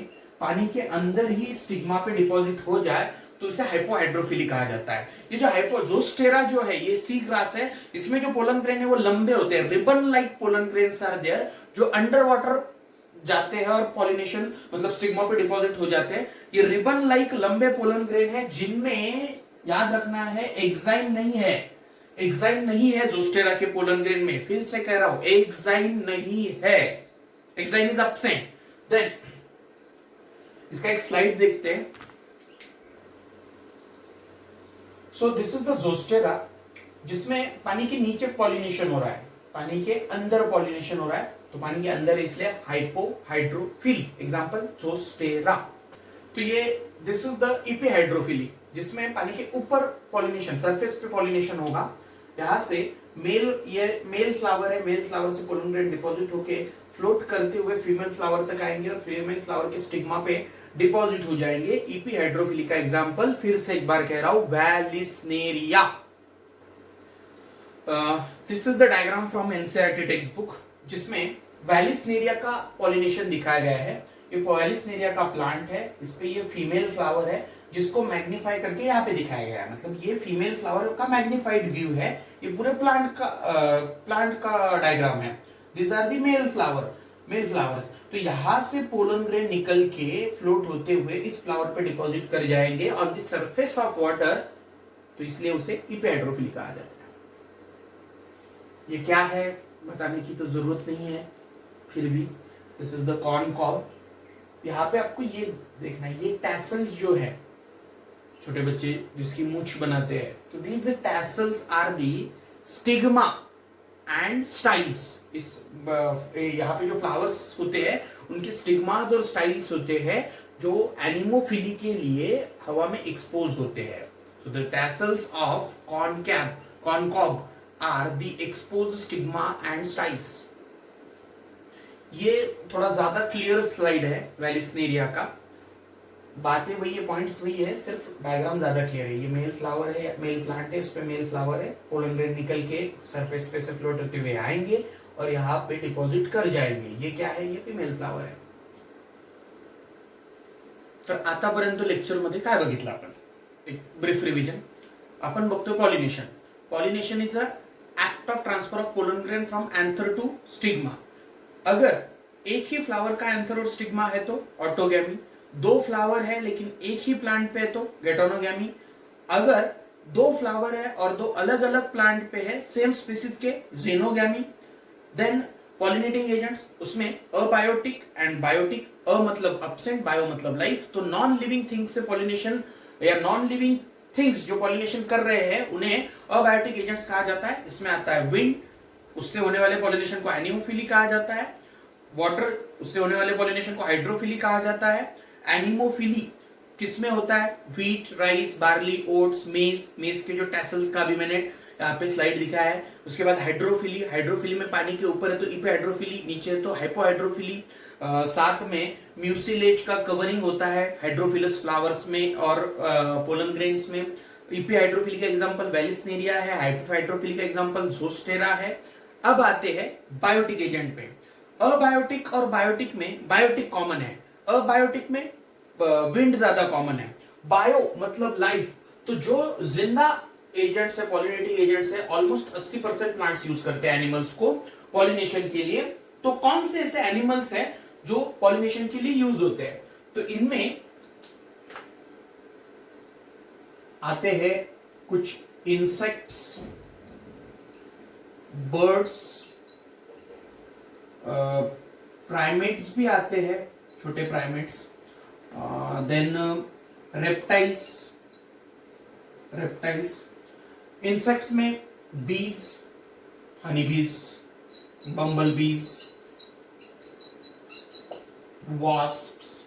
पानी के अंदर ही स्टिग्मा पे डिपॉजिट हो जाए तो इसे हाइपोहाइड्रोफिली कहा जाता है। ये जो हाइपोजोस्टेरा जो है, ये सी ग्रास है, इसमें जो पोलन ग्रेन है वो लंबे होते हैं, ribbon like pollen grains are there, जो अंडर वाटर जाते हैं और पॉलिनेशन मतलब स्टिग्मा पे डिपॉजिट हो जाते हैं। ये रिबन लाइक लंबे पोलन ग्रेन है जिनमें याद रखना है एक्साइन नहीं है, एक्साइन नहीं है जोस्टेरा के पोलन ग्रेन में। फिर से कह रहा हूं, एक्साइन नहीं है, एक्साइन इज एब्सेंट। देन इसका एक स्लाइड देखते हैं। So this is the Zostera, जिसमें पानी के नीचे पॉलिनेशन हो रहा है, पानी के अंदर पॉलिनेशन हो रहा है, तो पानी के अंदर इसलिए हाइपोहाइड्रोफिली, एग्जांपल जोस्टेरा। तो ये दिस इज द इपीहाइड्रोफिली, जिसमें पानी के ऊपर पॉलिनेशन, सरफेस पे पॉलिनेशन होगा। यहां से ये मेल फ्लावर है, मेल फ्लावर से पोलन ग्रेन डिपॉजिट होके फ्लोट करते हुए फीमेल फ्लावर तक आएंगे और फीमेल फ्लावर के स्टिग्मा पे डिपॉजिट हो जाएंगे। इपीहाइड्रोफिली का एग्जांपल फिर से एक बार कह रहा हूं, vallisneria. This is the diagram from NCERT textbook. जिसमें वैलिसनेरिया का पॉलिनेशन दिखाया गया है। ये वैलिसनेरिया का प्लांट है, इस पे ये फीमेल फ्लावर है जिसको मैग्नीफाई करके यहाँ पे दिखाया गया है। मतलब ये फीमेल फ्लावर का मैग्नीफाइड व्यू है। ये पूरे प्लांट का डायग्राम है। This are the male flowers. तो यहां से पोलन ग्रेन निकल के फ्लोट होते हुए इस फ्लावर पे डिपॉजिट कर जाएंगे on the surface of water, तो इसलिए उसे इपिहाइड्रोफिली कहा जाता है। ये क्या है बताने की तो जरूरत नहीं है, फिर भी this is the corn cob. यहाँ पे आपको ये देखना है, ये टैसल्स जो है, छोटे बच्चे जिसकी मूछ बनाते हैं, तो these tassels are the stigma and styles. इस यहाँ पे जो फ्लावर्स होते हैं उनके स्टिग्मास और स्टाइल्स होते हैं जो एनिमोफिली के लिए हवा में एक्सपोज होते हैं। So the tassels of corn cob are the expose stigma and styles. ये थोड़ा ज्यादा क्लियर स्लाइड है वैलिसनेरिया का, बातें वही है, पॉइंट्स वही है, सिर्फ डायग्राम ज्यादा क्लियर है। ये मेल फ्लावर है, मेल प्लांट है, उस पे मेल फ्लावर है, पोलन ग्रेन निकल के सरफेस पे से फ्लोट होते हुए आएंगे और यहाँ पे डिपॉजिट कर जाएंगे। ये क्या है? ये फीमेल फ्लावर है। तर आतापर्यंत लेक्चर मध्ये काय बघितलं आपण? एक ब्रीफ रिव्हिजन. आपण बघतोय pollination. Pollination is a act of transfer of pollen grain from anther to stigma. अगर एक ही फ्लावर का एंथर और स्टिग्मा है तो ऑटोगैमी, दो फ्लावर है लेकिन एक ही प्लांट पे है तो गेटोनोगैमी, अगर दो फ्लावर है और दो अलग अलग प्लांट पे है सेम स्पीसीज के, जेनोगैमी. देन पॉलिनेटिंग एजेंट्स, उसमें अबायोटिक एंड बायोटिक. अ मतलब एब्सेंट, बायो मतलब लाइफ. तो नॉन लिविंग थिंग्स से पॉलिनेशन या नॉन लिविंग थिंग्स जो पॉलिनेशन कर रहे हैं उन्हें अबायोटिक एजेंट्स कहा जाता है. इसमें आता है विंड, उससे होने वाले पॉलिनेशन को एनिमोफिली कहा जाता है. वाटर, उससे होने वाले पॉलिनेशन को हाइड्रोफिली कहा जाता है. एनिमोफिली किसमें होता है? व्हीट, राइस, बार्ली, ओट्स, मेज के जो टैसल्स का भी मैंने यहाँ पे स्लाइड दिखाया है. उसके बाद हाइड्रोफिली में पानी के ऊपर है तो इपिहाइड्रोफिली, नीचे है तो हाइपोहाइड्रोफिली. साथ में म्यूसिलेज का कवरिंग होता है हाइड्रोफिलस फ्लावर्स में और पोलन ग्रेन्स में. इपिहाइड्रोफिली का एग्जांपल वैलिसनेरिया है, हाइपोहाइड्रोफिली का एग्जांपल जोस्टेरा है. अब आते हैं बायोटिक एजेंट पे. अबायोटिक और बायोटिक में बायोटिक कॉमन है, अबायोटिक में विंड ज्यादा कॉमन है. बायो मतलब लाइफ, तो जो जिंदा एजेंट्स है, पॉलिनेटिंग एजेंट्स है, ऑलमोस्ट 80% प्लांट्स यूज करते हैं एनिमल्स को पॉलिनेशन के लिए. तो कौन से ऐसे एनिमल्स हैं जो पॉलिनेशन के लिए यूज होते हैं? तो इनमें आते हैं कुछ इंसेक्ट्स, बर्ड्स, प्राइमेट्स भी आते हैं, छोटे प्राइमेट्स. Then reptiles. इंसेक्ट्स में बीज, हनी बीज, बम्बल बीज, वास्प्स.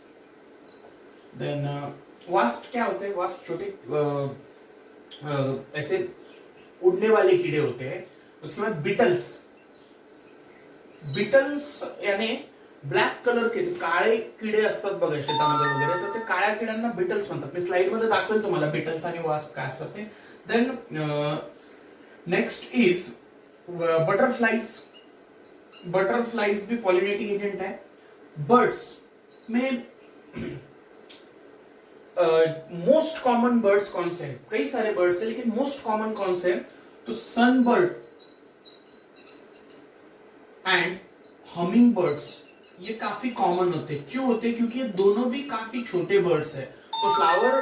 देन वास्प क्या होते हैं? वास्प छोटे ऐसे उड़ने वाले कीड़े होते हैं. उसके बाद बिटल्स यानी ब्लॅक कलर के काळे किडे असतात बघा शेतामध्ये वगैरे, तर ते काळ्या किड्यांना बिटल्स म्हणतात. मी स्लाइड मध्ये दाखवेल तुम्हाला बिटल्स आणि वास्प काय असतात ते. देन नेक्स्ट इज बटरफ्लाइज भी पॉलिनेटिंग एजेंट है. बर्ड्स में मोस्ट कॉमन बर्ड्स कौन से हैं? कई सारे बर्ड्स हैं लेकिन मोस्ट कॉमन कौन से हैं? तो सनबर्ड एंड हमिंग बर्ड्स ये काफी कॉमन होते हैं. क्यों होते हैं? क्योंकि ये दोनों भी काफी छोटे बर्ड्स हैं. तो फ्लावर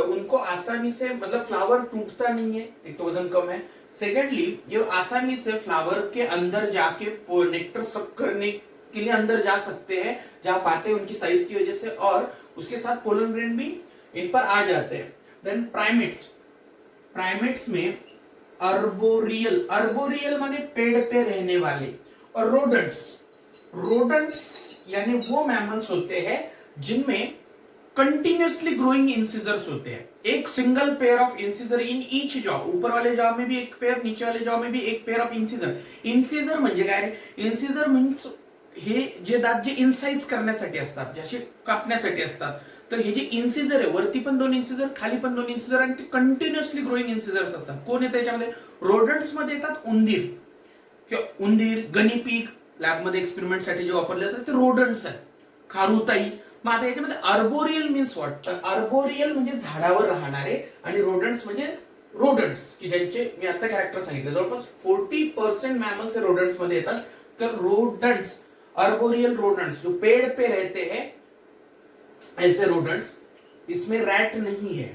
उनको आसानी से, मतलब फ्लावर टूटता नहीं है, एक तो वजन कम है. सेकेंडली ये आसानी से फ्लावर के अंदर जाके नेक्टर सक करने के लिए अंदर जा सकते हैं जहां पाते हैं उनकी साइज की वजह से, और उसके साथ पोलन ग्रेन भी इन पर आ जाते हैं. देन प्राइमेट्स में अर्बोरियल माने पेड़ पे रहने वाले, और रोडेंट्स यानी वो मैमल्स होते हैं जिनमें कंटिन्यूअसली ग्रोइंग इंसिजर्स होते हैं. एक single pair of incisor in each jaw, ऊपर वाले जॉ में भी एक पेयर, नीचे वाले जॉ में भी एक पेयर ऑफ इंसिजर. इंसिजर म्हणजे काय? इंसिजर मीन्स हे जे दात जे इनसाइज करण्यासाठी असतात, जसे कापण्यासाठी असतात, तर हे जे इंसिजर आहे वरती पण दोन इंसिजर, खाली पण दोन इंसिजर, आणि ते कंटिन्युअसली ग्रोइंग इंसिजर्स असतात. कोण आहे त्याच्यामध्ये? रोडंट्स मध्ये येतात उंदीर. किंवा उंदीर, गनिपीग लॅबमध्ये एक्सपेरिमेंटसाठी जे वापरले जातात ते रोडंट्स आहेत, खारुताई. मग आता याच्यामध्ये अर्बोरियल मीन्स व्हॉट? अर्बोरियल म्हणजे झाडावर राहणारे आणि रोडंट्स म्हणजे रोडंट्स की ज्यांचे मी आता कॅरेक्टर सांगितले. जवळपास 40% मॅमल्स हे रोडंट्स मध्ये येतात. तर रोडंट्स, अर्बोरियल रोडंट्स जो पेड़ पे रहते हैं ऐसे रोडंट्स, इसमें रैट नहीं है.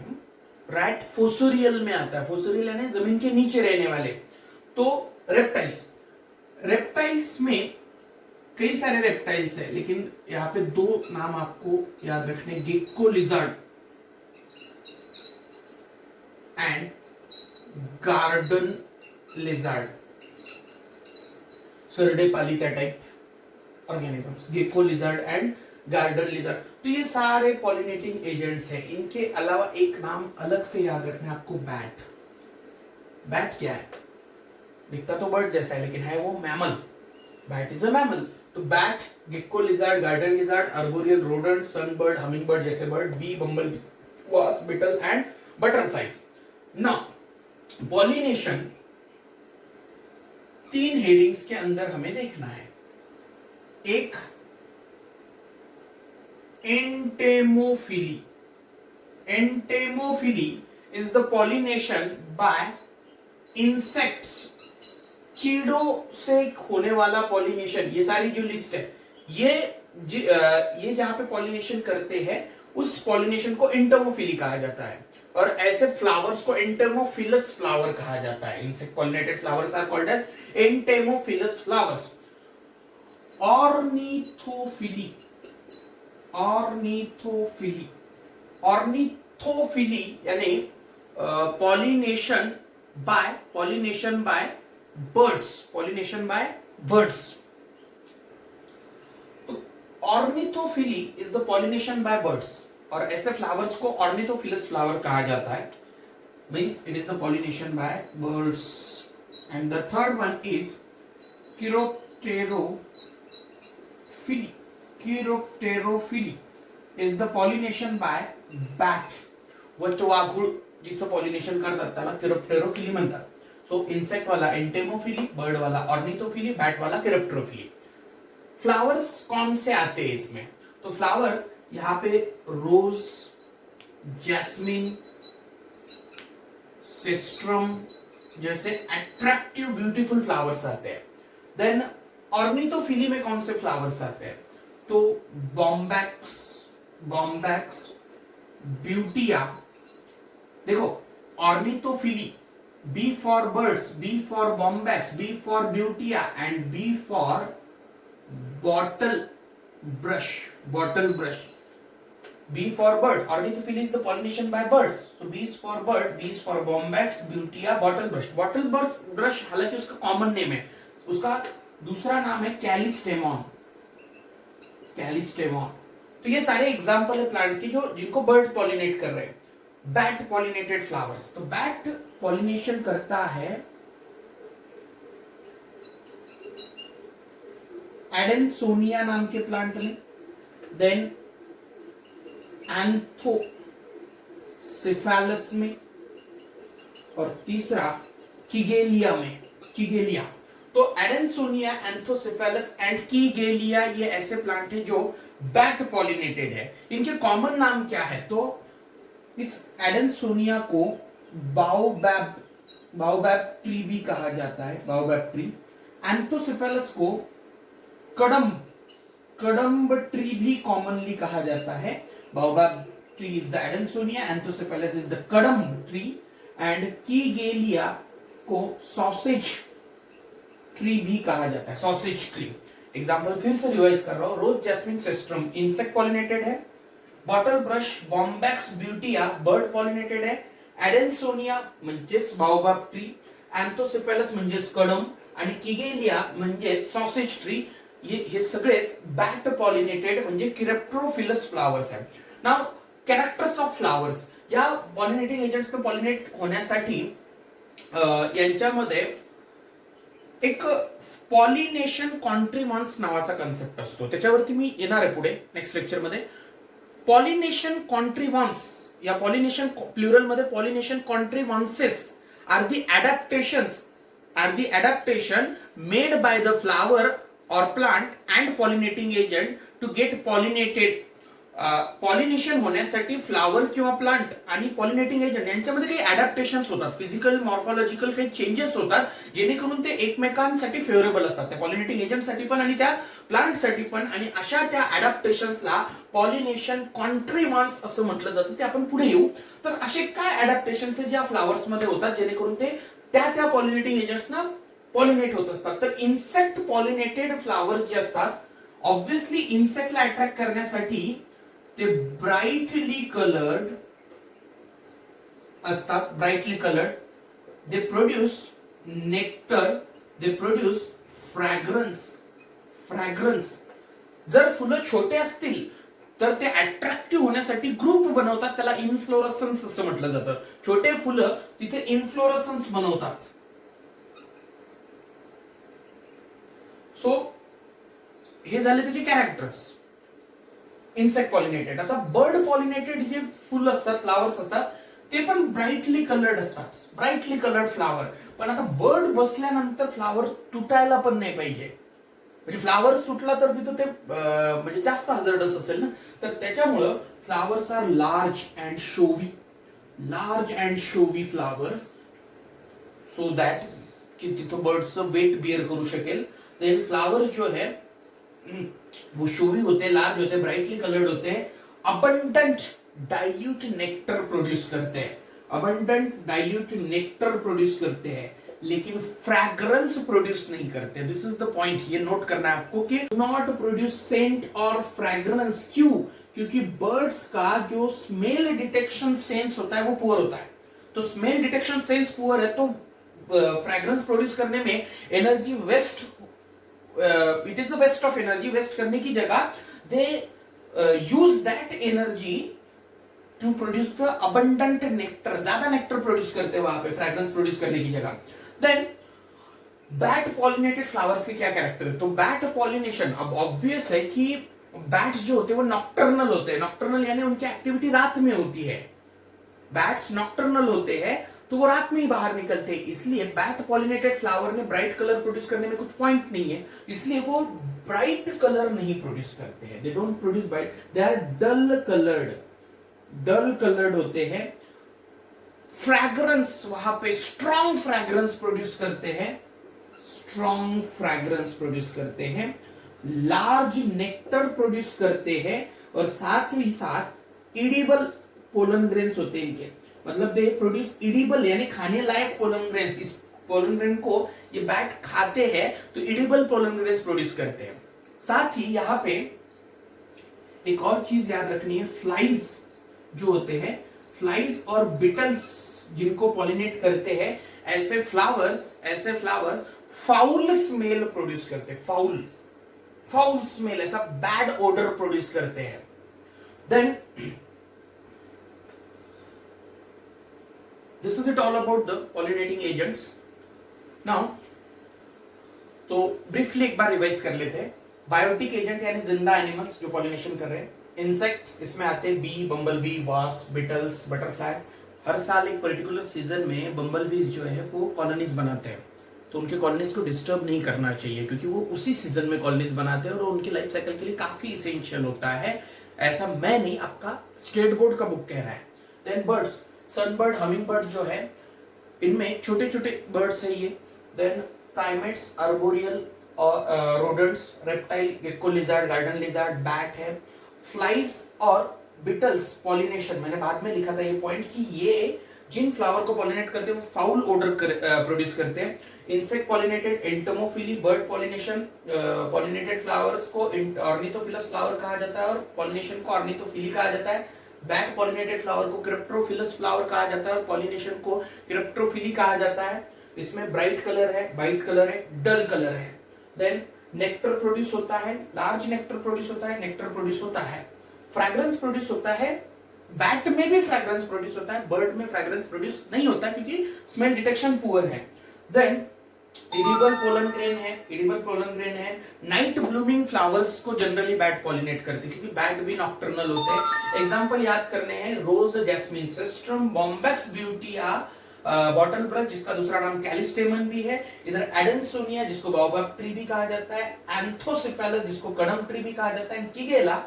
रैट फोसोरियल में आता है. फोसोरियल यानी जमीन के नीचे रहने वाले. तो रेप्टाइल्स, रेप्टाइल्स में कई सारे रेप्टाइल्स है, लेकिन यहां पे दो नाम आपको याद रखने, gecko lizard and garden lizard. सरडे पाली त्या type organisms, gecko lizard and garden lizard. तो ये सारे पॉलिनेटिंग एजेंट्स हैं. इनके अलावा एक नाम अलग से याद रखना आपको, बैट. बैट क्या है? दिखता तो बर्ड जैसा है लेकिन है वो mammal. Bat is a mammal. तो bat, gecko lizard, garden lizard, arboreal rodent, sunbird, hummingbird जैसे bird, bee, bumble bee, wasp, beetle and butterflies. Now pollination 3 headings के अंदर हमें देखना है. एक entomophily. Entomophily is the pollination by insects. कीड़ों से होने वाला पॉलिनेशन. ये सारी जो लिस्ट है, ये जहां पे पॉलिनेशन करते हैं उस पॉलिनेशन को एंटेमोफिली कहा जाता है. और ऐसे फ्लावर्स को एंटेमोफिलस फ्लावर कहा जाता है. Insect pollinated flowers are called as entomophilous flowers. Ornithophily. Ornithophily, ornithophily यानी pollination by birds. Pollination by birds. Ornithophily is the pollination by birds. और ऐसे फ्लावर्स को ऑर्निथोफिलस फ्लावर कहा जाता है. Means it is the pollination by birds. And the third one is Chiropterophily. Chiropterophily is the pollination by bat. वटवाघूळ जिचं पॉलिनेशन करतात त्याला चिरोप्टेरोफिली म्हणतात. सो इंसेक्ट वाला एंटेमोफिली, बर्ड वाला ऑर्निथोफिली, बैट वाला चिरोप्टेरोफिली. फ्लावर्स कौन से आते हैं इसमें? तो फ्लावर यहाँ पे रोज, जैस्मिन, सेस्ट्रम जैसे अट्रैक्टिव ब्यूटीफुल फ्लावर्स आते हैं. देन ऑर्निथोफिली में कौन से फ्लावर्स आते हैं? तो बॉम्बैक्स, ब्यूटिया. देखो ornithophily, B for birds, B for bombax, B for butea and B for bottle brush. B for bird. Ornithophilia is the pollination by birds. So B is for bird, B is for bombax, butia, bottle brush. Bottle brush हालांकि उसका common name है, उसका दूसरा नाम है कैलिस्टेमॉन. तो ये सारे एग्जांपल है प्लांट की जो जिनको बर्ड पॉलिनेट कर रहे हैं. Bat pollinated flowers. तो बैट पॉलिनेशन करता है एडेंसोनिया नाम के प्लांट में. देन एंथोसिफेलस में. और तीसरा किगेलिया में. किगेलिया. तो एडेंसोनिया, एंथोसिफेलस एंड किगेलिया ये ऐसे प्लांट है जो बैट पॉलिनेटेड है. इनके कॉमन नाम क्या है? तो इस एडेंसोनिया को बाओबैब ट्री भी कहा जाता है, बाओबैब ट्री. एंथोसिफेलस को कडम्ब ट्री भी कॉमनली कहा जाता है. Baobab tree is the adansonia, anthocephalus is the kadamb tree and kigelia को सॉसेज ट्री भी कहा जाता है. Sausage tree. एग्जांपल फिर से रिवाइज कर रहा हूं. रोज, जैस्मिन, सेस्ट्रम इंसेक्ट पॉलिनेटेड है. Bottle brush, Bombax, Butea bird pollinated है. एडेंसोनिया म्हणजेच बाओबॅब ट्री, एंथोसिफेलस म्हणजेच कडम आणि किगेलिया म्हणजेच सॉसेज ट्री हे सगळेच बॅट पॉलिनेटेड म्हणजे किरेप्टोफिलस फ्लावर्स आहेत. Now characters of flowers. या पॉलिनेटिंग एजंट्स पॉलिनेट होण्यासाठी यांच्यामध्ये एक पॉलिनेशन कॉन्ट्रीमॉन्स नावाचा कन्सेप्ट असतो. त्याच्यावरती मी येणार आहे पुढे नेक्स्ट लेक्चर मध्ये. पॉलिनेशन कॉन्ट्रीमॉन्स या पॉलिनेशन प्लुरल मध्ये pollination contrivances are the adaptations are the adaptation made by the flower or plant and pollinating agent to get pollinated. Pollination होण्यासाठी फ्लावर किंवा प्लांट आणि पॉलिनेटिंग एजंट यांच्यामध्ये काही adaptations होतात, physical morphological काही changes होतात, जेणेकरून ते एकमेकांसाठी फेवरेबल असतात, त्या पॉलिनेटिंग एजंटसाठी पण आणि त्या प्लांटसाठी पण. आणि अशा त्या अडॅप्टेशन्सला पॉलिनेशन कॉन्ट्रीमांस असं म्हटलं जातं. ते आपण पुढे येऊ. तर असे काय अडॅप्टेशन्स आहेत ज्या फ्लावर्स मध्ये होतात जेणेकरून ते त्या पॉलिनेटिंग एजंट्सना पॉलिनेट होत असतात. तर इन्सेक्ट पॉलिनेटेड फ्लावर्स जे असतात, ऑब्व्हियसली इन्सेक्टला अट्रॅक्ट करण्यासाठी ते ब्राईटली कलर्ड असतात. Brightly coloured, they produce nectar, they produce fragrance. Fragrance. जर फुलं छोटे असतील तर ते अट्रॅक्टिव्ह होण्यासाठी ग्रुप बनवतात, त्याला इन्फ्लोरसन्स असं म्हटलं जातं. छोटे फुलं तिथे इन्फ्लोरसन्स बनवतात. सो हे झाले त्याचे कॅरेक्टर्स. Insect pollinated. आता बर्ड पॉलिनेटेड जे फुल असतात, फ्लावर्स असतात, ते पण ब्राईटली कलर्ड असतात. Brightly coloured flower. पण आता बर्ड बसल्यानंतर फ्लावर तुटायला पण नाही पाहिजे. म्हणजे फ्लावर्स तुटला तर तिथं ते म्हणजे जास्त हजार्डस असेल ना. तर त्याच्यामुळं flowers are large and showy. Large and showy flowers, so that कि तिथं बर्डचं वेट बिअर करू शकेल. देन फ्लावर्स जो है वो शोवी होते, लार्ज होते, ब्राइटली कलर्ड होते हैं, अबंडेंट डाइल्यूट नेक्टर प्रोड्यूस करते हैं. अबंडेंट डाइल्यूट नेक्टर प्रोड्यूस करते हैं, लेकिन फ्रैग्रेंस प्रोड्यूस नहीं करते. दिस इज द पॉइंट, ये नोट करना है आपको कि नॉट प्रोड्यूस सेंट और फ्रैग्रेंस. क्यों? क्योंकि बर्ड्स का जो स्मेल डिटेक्शन सेंस होता है वो पुअर होता है. तो स्मेल डिटेक्शन सेंस पुअर है तो फ्रैग्रेंस प्रोड्यूस करने में energy waste, it is the waste of energy. Waste करने की जगह they use that energy to produce the abundant nectar. ज्यादा नेक्टर प्रोड्यूस करते हैं वहां पे फ्रैग्रेंस प्रोड्यूस करने की जगह. देन बैट पॉलिनेटेड फ्लावर्स के क्या कैरेक्टर है? तो बैट पॉलिनेशन, अब ऑब्वियस है कि बैट्स जो होते हैं वो नॉक्टर्नल होते हैं. नॉक्टर्नल यानी उनकी एक्टिविटी रात में होती है. बैट्स नॉक्टर्नल होते हैं तो वो रात में ही बाहर निकलते हैं. इसलिए बैट पॉलिनेटेड फ्लावर में ब्राइट कलर प्रोड्यूस करने में कुछ पॉइंट नहीं है, इसलिए वो ब्राइट कलर नहीं प्रोड्यूस करते हैं. They don't produce bright, they are dull coloured. Dull coloured होते हैं. फ्रैग्रेंस वहां पे स्ट्रॉन्ग फ्रैग्रेंस प्रोड्यूस करते हैं. स्ट्रॉन्ग फ्रैग्रेंस प्रोड्यूस करते हैं. लार्ज नेक्टर प्रोड्यूस करते हैं और साथ ही साथ इडिबल पोलन ग्रेन्स होते हैं इनके. मतलब दे प्रोड्यूस इडिबल यानी खाने लायक पोलन ग्रेन्स. इस पोलन ग्रेन को ये बैट खाते हैं तो इडिबल पोलन ग्रेन्स प्रोड्यूस करते हैं. साथ ही यहां पे एक और चीज याद रखनी है, फ्लाइज जो होते हैं, फ्लाइज और बिटल्स जिनको पॉलिनेट करते हैं, ऐसे फ्लावर्स फाउल स्मेल प्रोड्यूस करते हैं. फाउल स्मेल, ऐसा बैड ओडर प्रोड्यूस करते हैं. Then this is it all about the pollinating agents. Now तो ब्रीफली एक बार रिवाइज कर लेते हैं. बायोटिक एजेंट यानी जिंदा एनिमल्स जो पॉलिनेशन कर रहे हैं. इंसेक्ट्स, इसमें आते हैं bee, bumble bee, wasp, beetles, butterfly. हर साल एक पर्टिकुलर सीजन में बम्बल बीज जो है वो कॉलोनीज बनाते हैं, तो उनके कॉलोनीज को डिस्टर्ब नहीं करना चाहिए क्योंकि वो उसी सीजन में कॉलोनीज बनाते हैं और उनकी लाइफ साइकिल के लिए काफी इसेंशियल होता है. ऐसा मैं नहीं, आपका स्टेट बोर्ड का बुक कह रहा है. Then birds, sunbird, hummingbird जो है, इनमें छोटे छोटे बर्ड्स है ये. देन प्राइमेट्स, अर्बोरियल और rodents, reptile, gecko lizard, garden lizard, bat है. फ्लाइज और बिटल्स पॉलिनेशन, मैंने बाद में लिखा था ये पॉइंट कि ये जिन फ्लावर को पॉलिनेट करते हैं वो फाउल ओडर प्रोड्यूस करते हैं. Insect pollinated, entomophily. Bird pollination, pollinated flowers को ऑर्निथोफिलस फ्लावर कहा जाता है और पॉलिनेशन को ऑर्निथोफिली कहा जाता है. बैट पॉलिनेटेड फ्लावर को क्रिप्टोफिलस फ्लावर कहा जाता है और पॉलिनेशन को क्रिप्टोफिली कहा जाता है. इसमें ब्राइट कलर है, वाइट कलर है, डल कलर है. देन नेक्टर प्रोड्यूस होता है, लार्ज नेक्टर प्रोड्यूस होता है, नेक्टर प्रोड्यूस होता है. फ्रैग्रेंस प्रोड्यूस होता है, बैट में भी फ्रैग्रेंस प्रोड्यूस होता है, बर्ड में फ्रैग्रेंस प्रोड्यूस नहीं होता क्योंकि स्मेल डिटेक्शन पुअर है. देन इडिबल पोलन ग्रेन है, इडिबल पोलन ग्रेन है. नाइट ब्लूमिंग फ्लावर्स को जनरली बैट पॉलिनेट करते हैं क्योंकि बैट भी नॉक्टर्नल होते हैं. एग्जांपल याद करने हैं, rose, jasmine, cestrum, bombax butea, bottle brush जिसका दूसरा नाम कैलिस्टेमन भी है, इधर एडेंसोनिया जिसको बाओबाब ट्री भी कहा जाता है, एंथोसिपेलस जिसको कड़म ट्री भी कहा जाता है, किगेला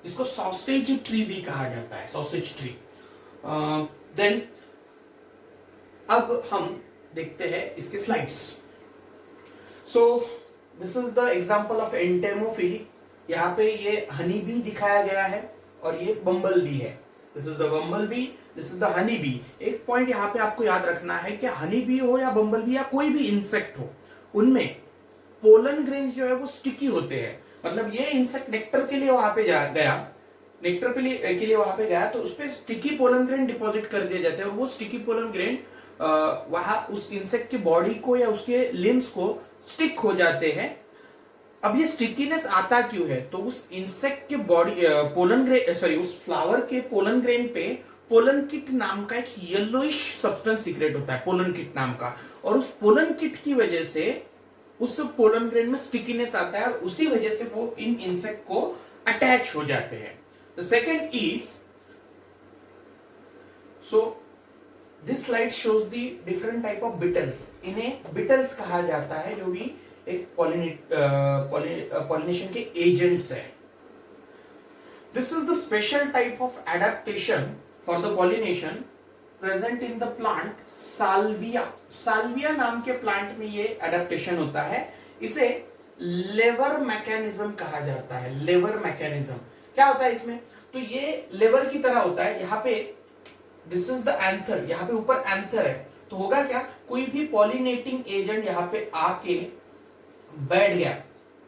जिसको सॉसेज ट्री भी कहा जाता है, सॉसेज ट्री। देन अब हम देखते हैं इसके slides. So this is the example of entomophily. यहाँ पे ये हनी बी दिखाया गया है और ये बम्बल बी है। This is the bumble B, this is the honey bee. एक पॉइंट यहाँ पे आपको याद रखना है कि हनी बी हो या बम्बल बी या कोई भी इंसेक्ट हो, उनमें पोलन ग्रेन्स जो है वो स्टिकी होते हैं। मतलब ये इंसेक्ट नेक्टर के लिए वहां पे गया, नेक्टर के लिए वहां पे गया तो उस पर स्टिकी पोलन ग्रेन डिपॉजिट कर दिए जाते हैं और वो स्टिकी पोलन ग्रेन वहां उस इंसेक्ट की बॉडी को या उसके लिम्स को स्टिक हो जाते हैं। अब ये स्टिकीनेस आता क्यों है? तो उस इंसेक्ट के बॉडी पोलन ग्रेन सॉरी उस फ्लावर के पोलन ग्रेन पे पोलन किट नाम का एक येलोइश सब्सटेंस सीक्रेट होता है, पोलन किट नाम का, और उस पोलन किट की वजह से उस पोलन ग्रेन में स्टिकीनेस आता है और उसी वजह से वो इन इंसेक्ट को अटैच हो जाते हैं। The second is, so this slide shows the different type of Beatles. इन्हें बिटल्स कहा जाता है, जो भी एक पॉलिनेशन के एजेंट्स है। This is the special type of adaptation for the pollination present in the plant Salvia. Salvia नाम के प्लांट में ये एडेप्टेशन होता है। इसे लेवर मैकेनिज्म कहा जाता है। लेवर मैकेनिज्म क्या होता है इसमें? तो ये लेवर की तरह होता है। यहाँ पे दिस इज द एंथर, यहाँ पे ऊपर एंथर है, तो होगा क्या, कोई भी पॉलिनेटिंग एजेंट यहाँ पे आके बैठ गया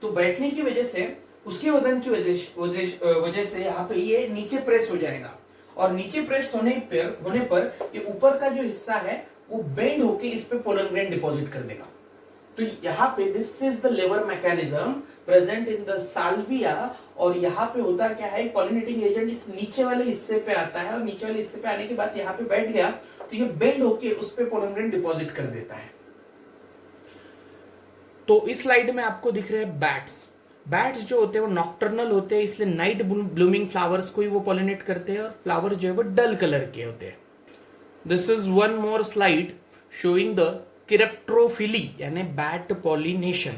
तो बैठने की वजह से उसके वजन की वजह से यहाँ पे ये नीचे प्रेस हो जाएगा और नीचे प्रेस होने पर ये ऊपर का जो हिस्सा है वो बेंड होके इस पे पोलन ग्रेन डिपॉजिट कर देगा। तो यहाँ पे this is the lever mechanism present in the salvia. और यहाँ पे होता क्या है, पॉलिनेटिंग एजेंट इस नीचे वाले हिस्से पे आता है और नीचे वाले हिस्से पे आने के बाद यहाँ पे बैठ गया तो ये बेंड होके उस पे पोलन ग्रेन डिपॉजिट कर देता है। तो इस स्लाइड में आपको दिख रहे हैं बैट्स। बैट्स जो होते हैं वो नॉक्टर्नल होते हैं, इसलिए नाइट ब्लूमिंग फ्लावर्स को ही वो पॉलिनेट करते हैं और फ्लावर जो है वो डल कलर के होते हैं। This is one more slide showing the chiropterophily यानी bat pollination.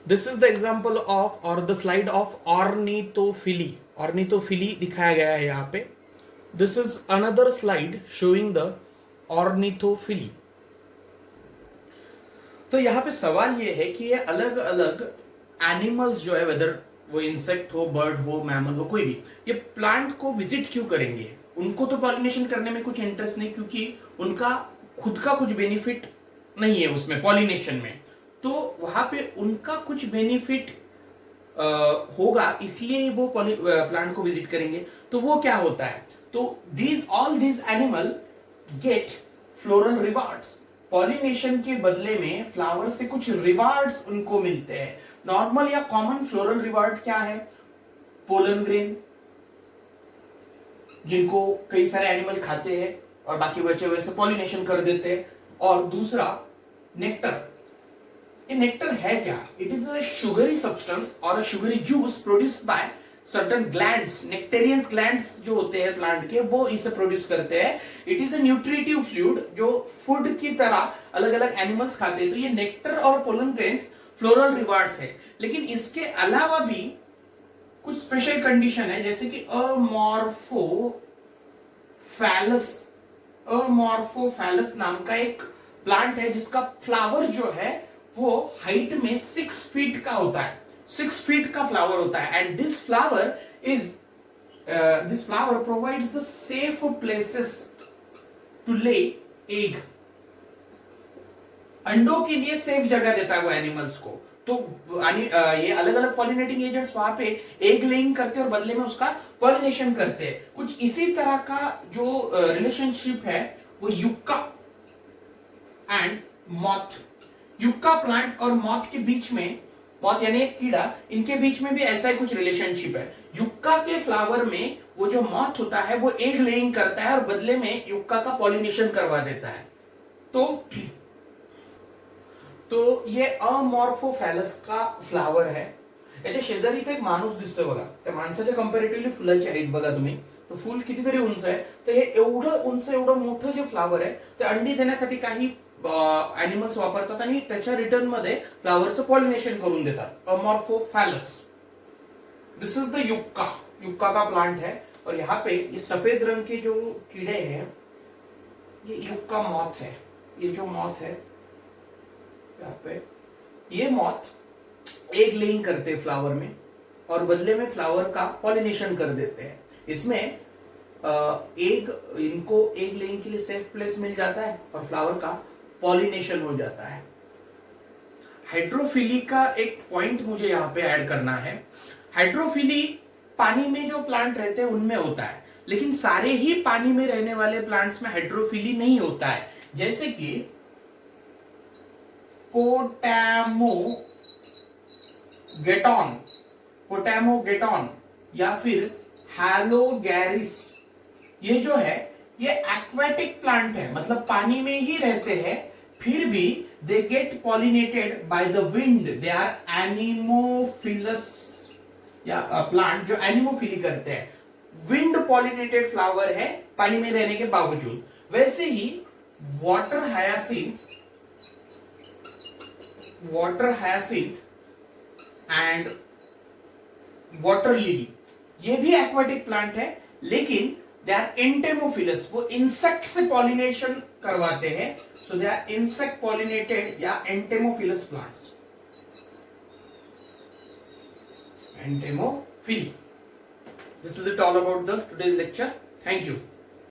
This is the example of or the slide of ornithophily. Ornithophily दिखाया गया है यहाँ पे। This is another slide showing the ornithophily. तो यहाँ पे सवाल ये है कि ये अलग अलग एनिमल्स जो है, वेदर वो इंसेक्ट हो, बर्ड हो, मैमल हो, कोई भी, ये प्लांट को विजिट क्यों करेंगे? उनको तो पॉलिनेशन करने में कुछ इंटरेस्ट नहीं, क्योंकि उनका खुद का कुछ बेनिफिट नहीं है उसमें पॉलिनेशन में। तो वहां पे उनका कुछ बेनिफिट होगा, इसलिए वो प्लांट को विजिट करेंगे। तो वो क्या होता है? तो all these animal gate floral rewards. Pollination के बदले में फ्लावर से कुछ रिवार्ड्स उनको मिलते हैं। नॉर्मल या कॉमन फ्लोरल रिवार्ड क्या है? पोलन ग्रेन, जिनको कई सारे एनिमल खाते हैं और बाकी बचे हुए से पॉलिनेशन कर देते हैं। और दूसरा नेक्टर। ये नेक्टर है क्या? It is a sugary substance or a sugary juice produced by certain glands. Nectarians glands जो होते हैं प्लांट के, वो इसे प्रोड्यूस करते हैं। It is a nutritive fluid जो फूड की तरह अलग अलग एनिमल्स खाते हैं। तो ये नेक्टर और पोलन ग्रेन्स फ्लोरल रिवार्ड्स है। लेकिन इसके अलावा भी कुछ स्पेशल कंडीशन है, जैसे कि अमॉर्फोफैलस नाम का एक प्लांट है जिसका फ्लावर जो है वो हाइट में 6 फीट का होता है। 6 फीट का फ्लावर होता है। And this flower provides the safe places to lay egg. अंडों के लिए सेफ जगह देता है वो एनिमल्स को। तो ये अलग अलग पॉलिनेटिंग एजेंट्स वहां पे एग लेइंग करते हैं और बदले में उसका पॉलिनेशन करते हैं। कुछ इसी तरह का जो रिलेशनशिप है वो yucca and moth, yucca plant और मॉथ के बीच में, मॉथ यानी एक कीड़ा, इनके बीच में भी ऐसा ही कुछ रिलेशनशिप है। युक्का के फ्लावर में वो जो मॉथ होता है वो एग लेइंग करता है और बदले में युक्का का पॉलिनेशन करवा देता है। तो ये अमॉर्फोफॅलस का फ्लावर है। याच्या शेजारी इथे एक माणूस दिसतोय बघा, त्या माणसाच्या कंपॅरेटिव्हली फुलाची हाईट बघा तुम्ही, तर फुल कितीतरी उंच आहे, तर हे एवढं उंच एवढं मोठं जे फ्लावर आहे ते अंडी देण्यासाठी काही ॲनिमल्स वापरतात आणि त्याच्या रिटर्न मध्ये फ्लावरचं पॉलिनेशन करून देतात. Amorphophallus. This is the yucca. Yucca का प्लांट है और यहाँ पे ये सफेद रंग के जो कीड़े हैं ये युक्का मॉथ है. ये जो मॉथ है यहाँ पे, ये मॉथ एग लेइंग करते हैं फ्लावर में और बदले में फ्लावर का पॉलिनेशन कर देते हैं. इसमें एग, इनको एग लेइंग के लिए सेफ प्लेस मिल जाता है और फ्लावर का पॉलिनेशन हो जाता है. हाइड्रोफिली का एक पॉइंट मुझे यहाँ पे ऐड करना है. हाइड्रोफिली पानी में जो प्लांट रहते हैं उनमें होता है, लेकिन सारे ही पानी में रहने वाले प्लांट्स में हाइड्रोफिली नहीं होता है. जैसे कि पोटैमोगेटॉन या फिर हैलोगैरिस, ये जो है ये एक्वेटिक प्लांट है, मतलब पानी में ही रहते हैं, फिर भी they get pollinated by the wind. They are anemophilous या प्लांट जो एनिमोफिली करते हैं. विंड पॉलिनेटेड फ्लावर है पानी में रहने के बावजूद. वैसे ही water hyacinth and water lily, ये भी एक्वाटिक प्लांट है, लेकिन दे आर एंटेमोफिलस. वो इंसेक्ट से पॉलिनेशन करवाते हैं. So they are insect pollinated या entomophilous plants. Entomophily. This is it all about the today's lecture. Thank you.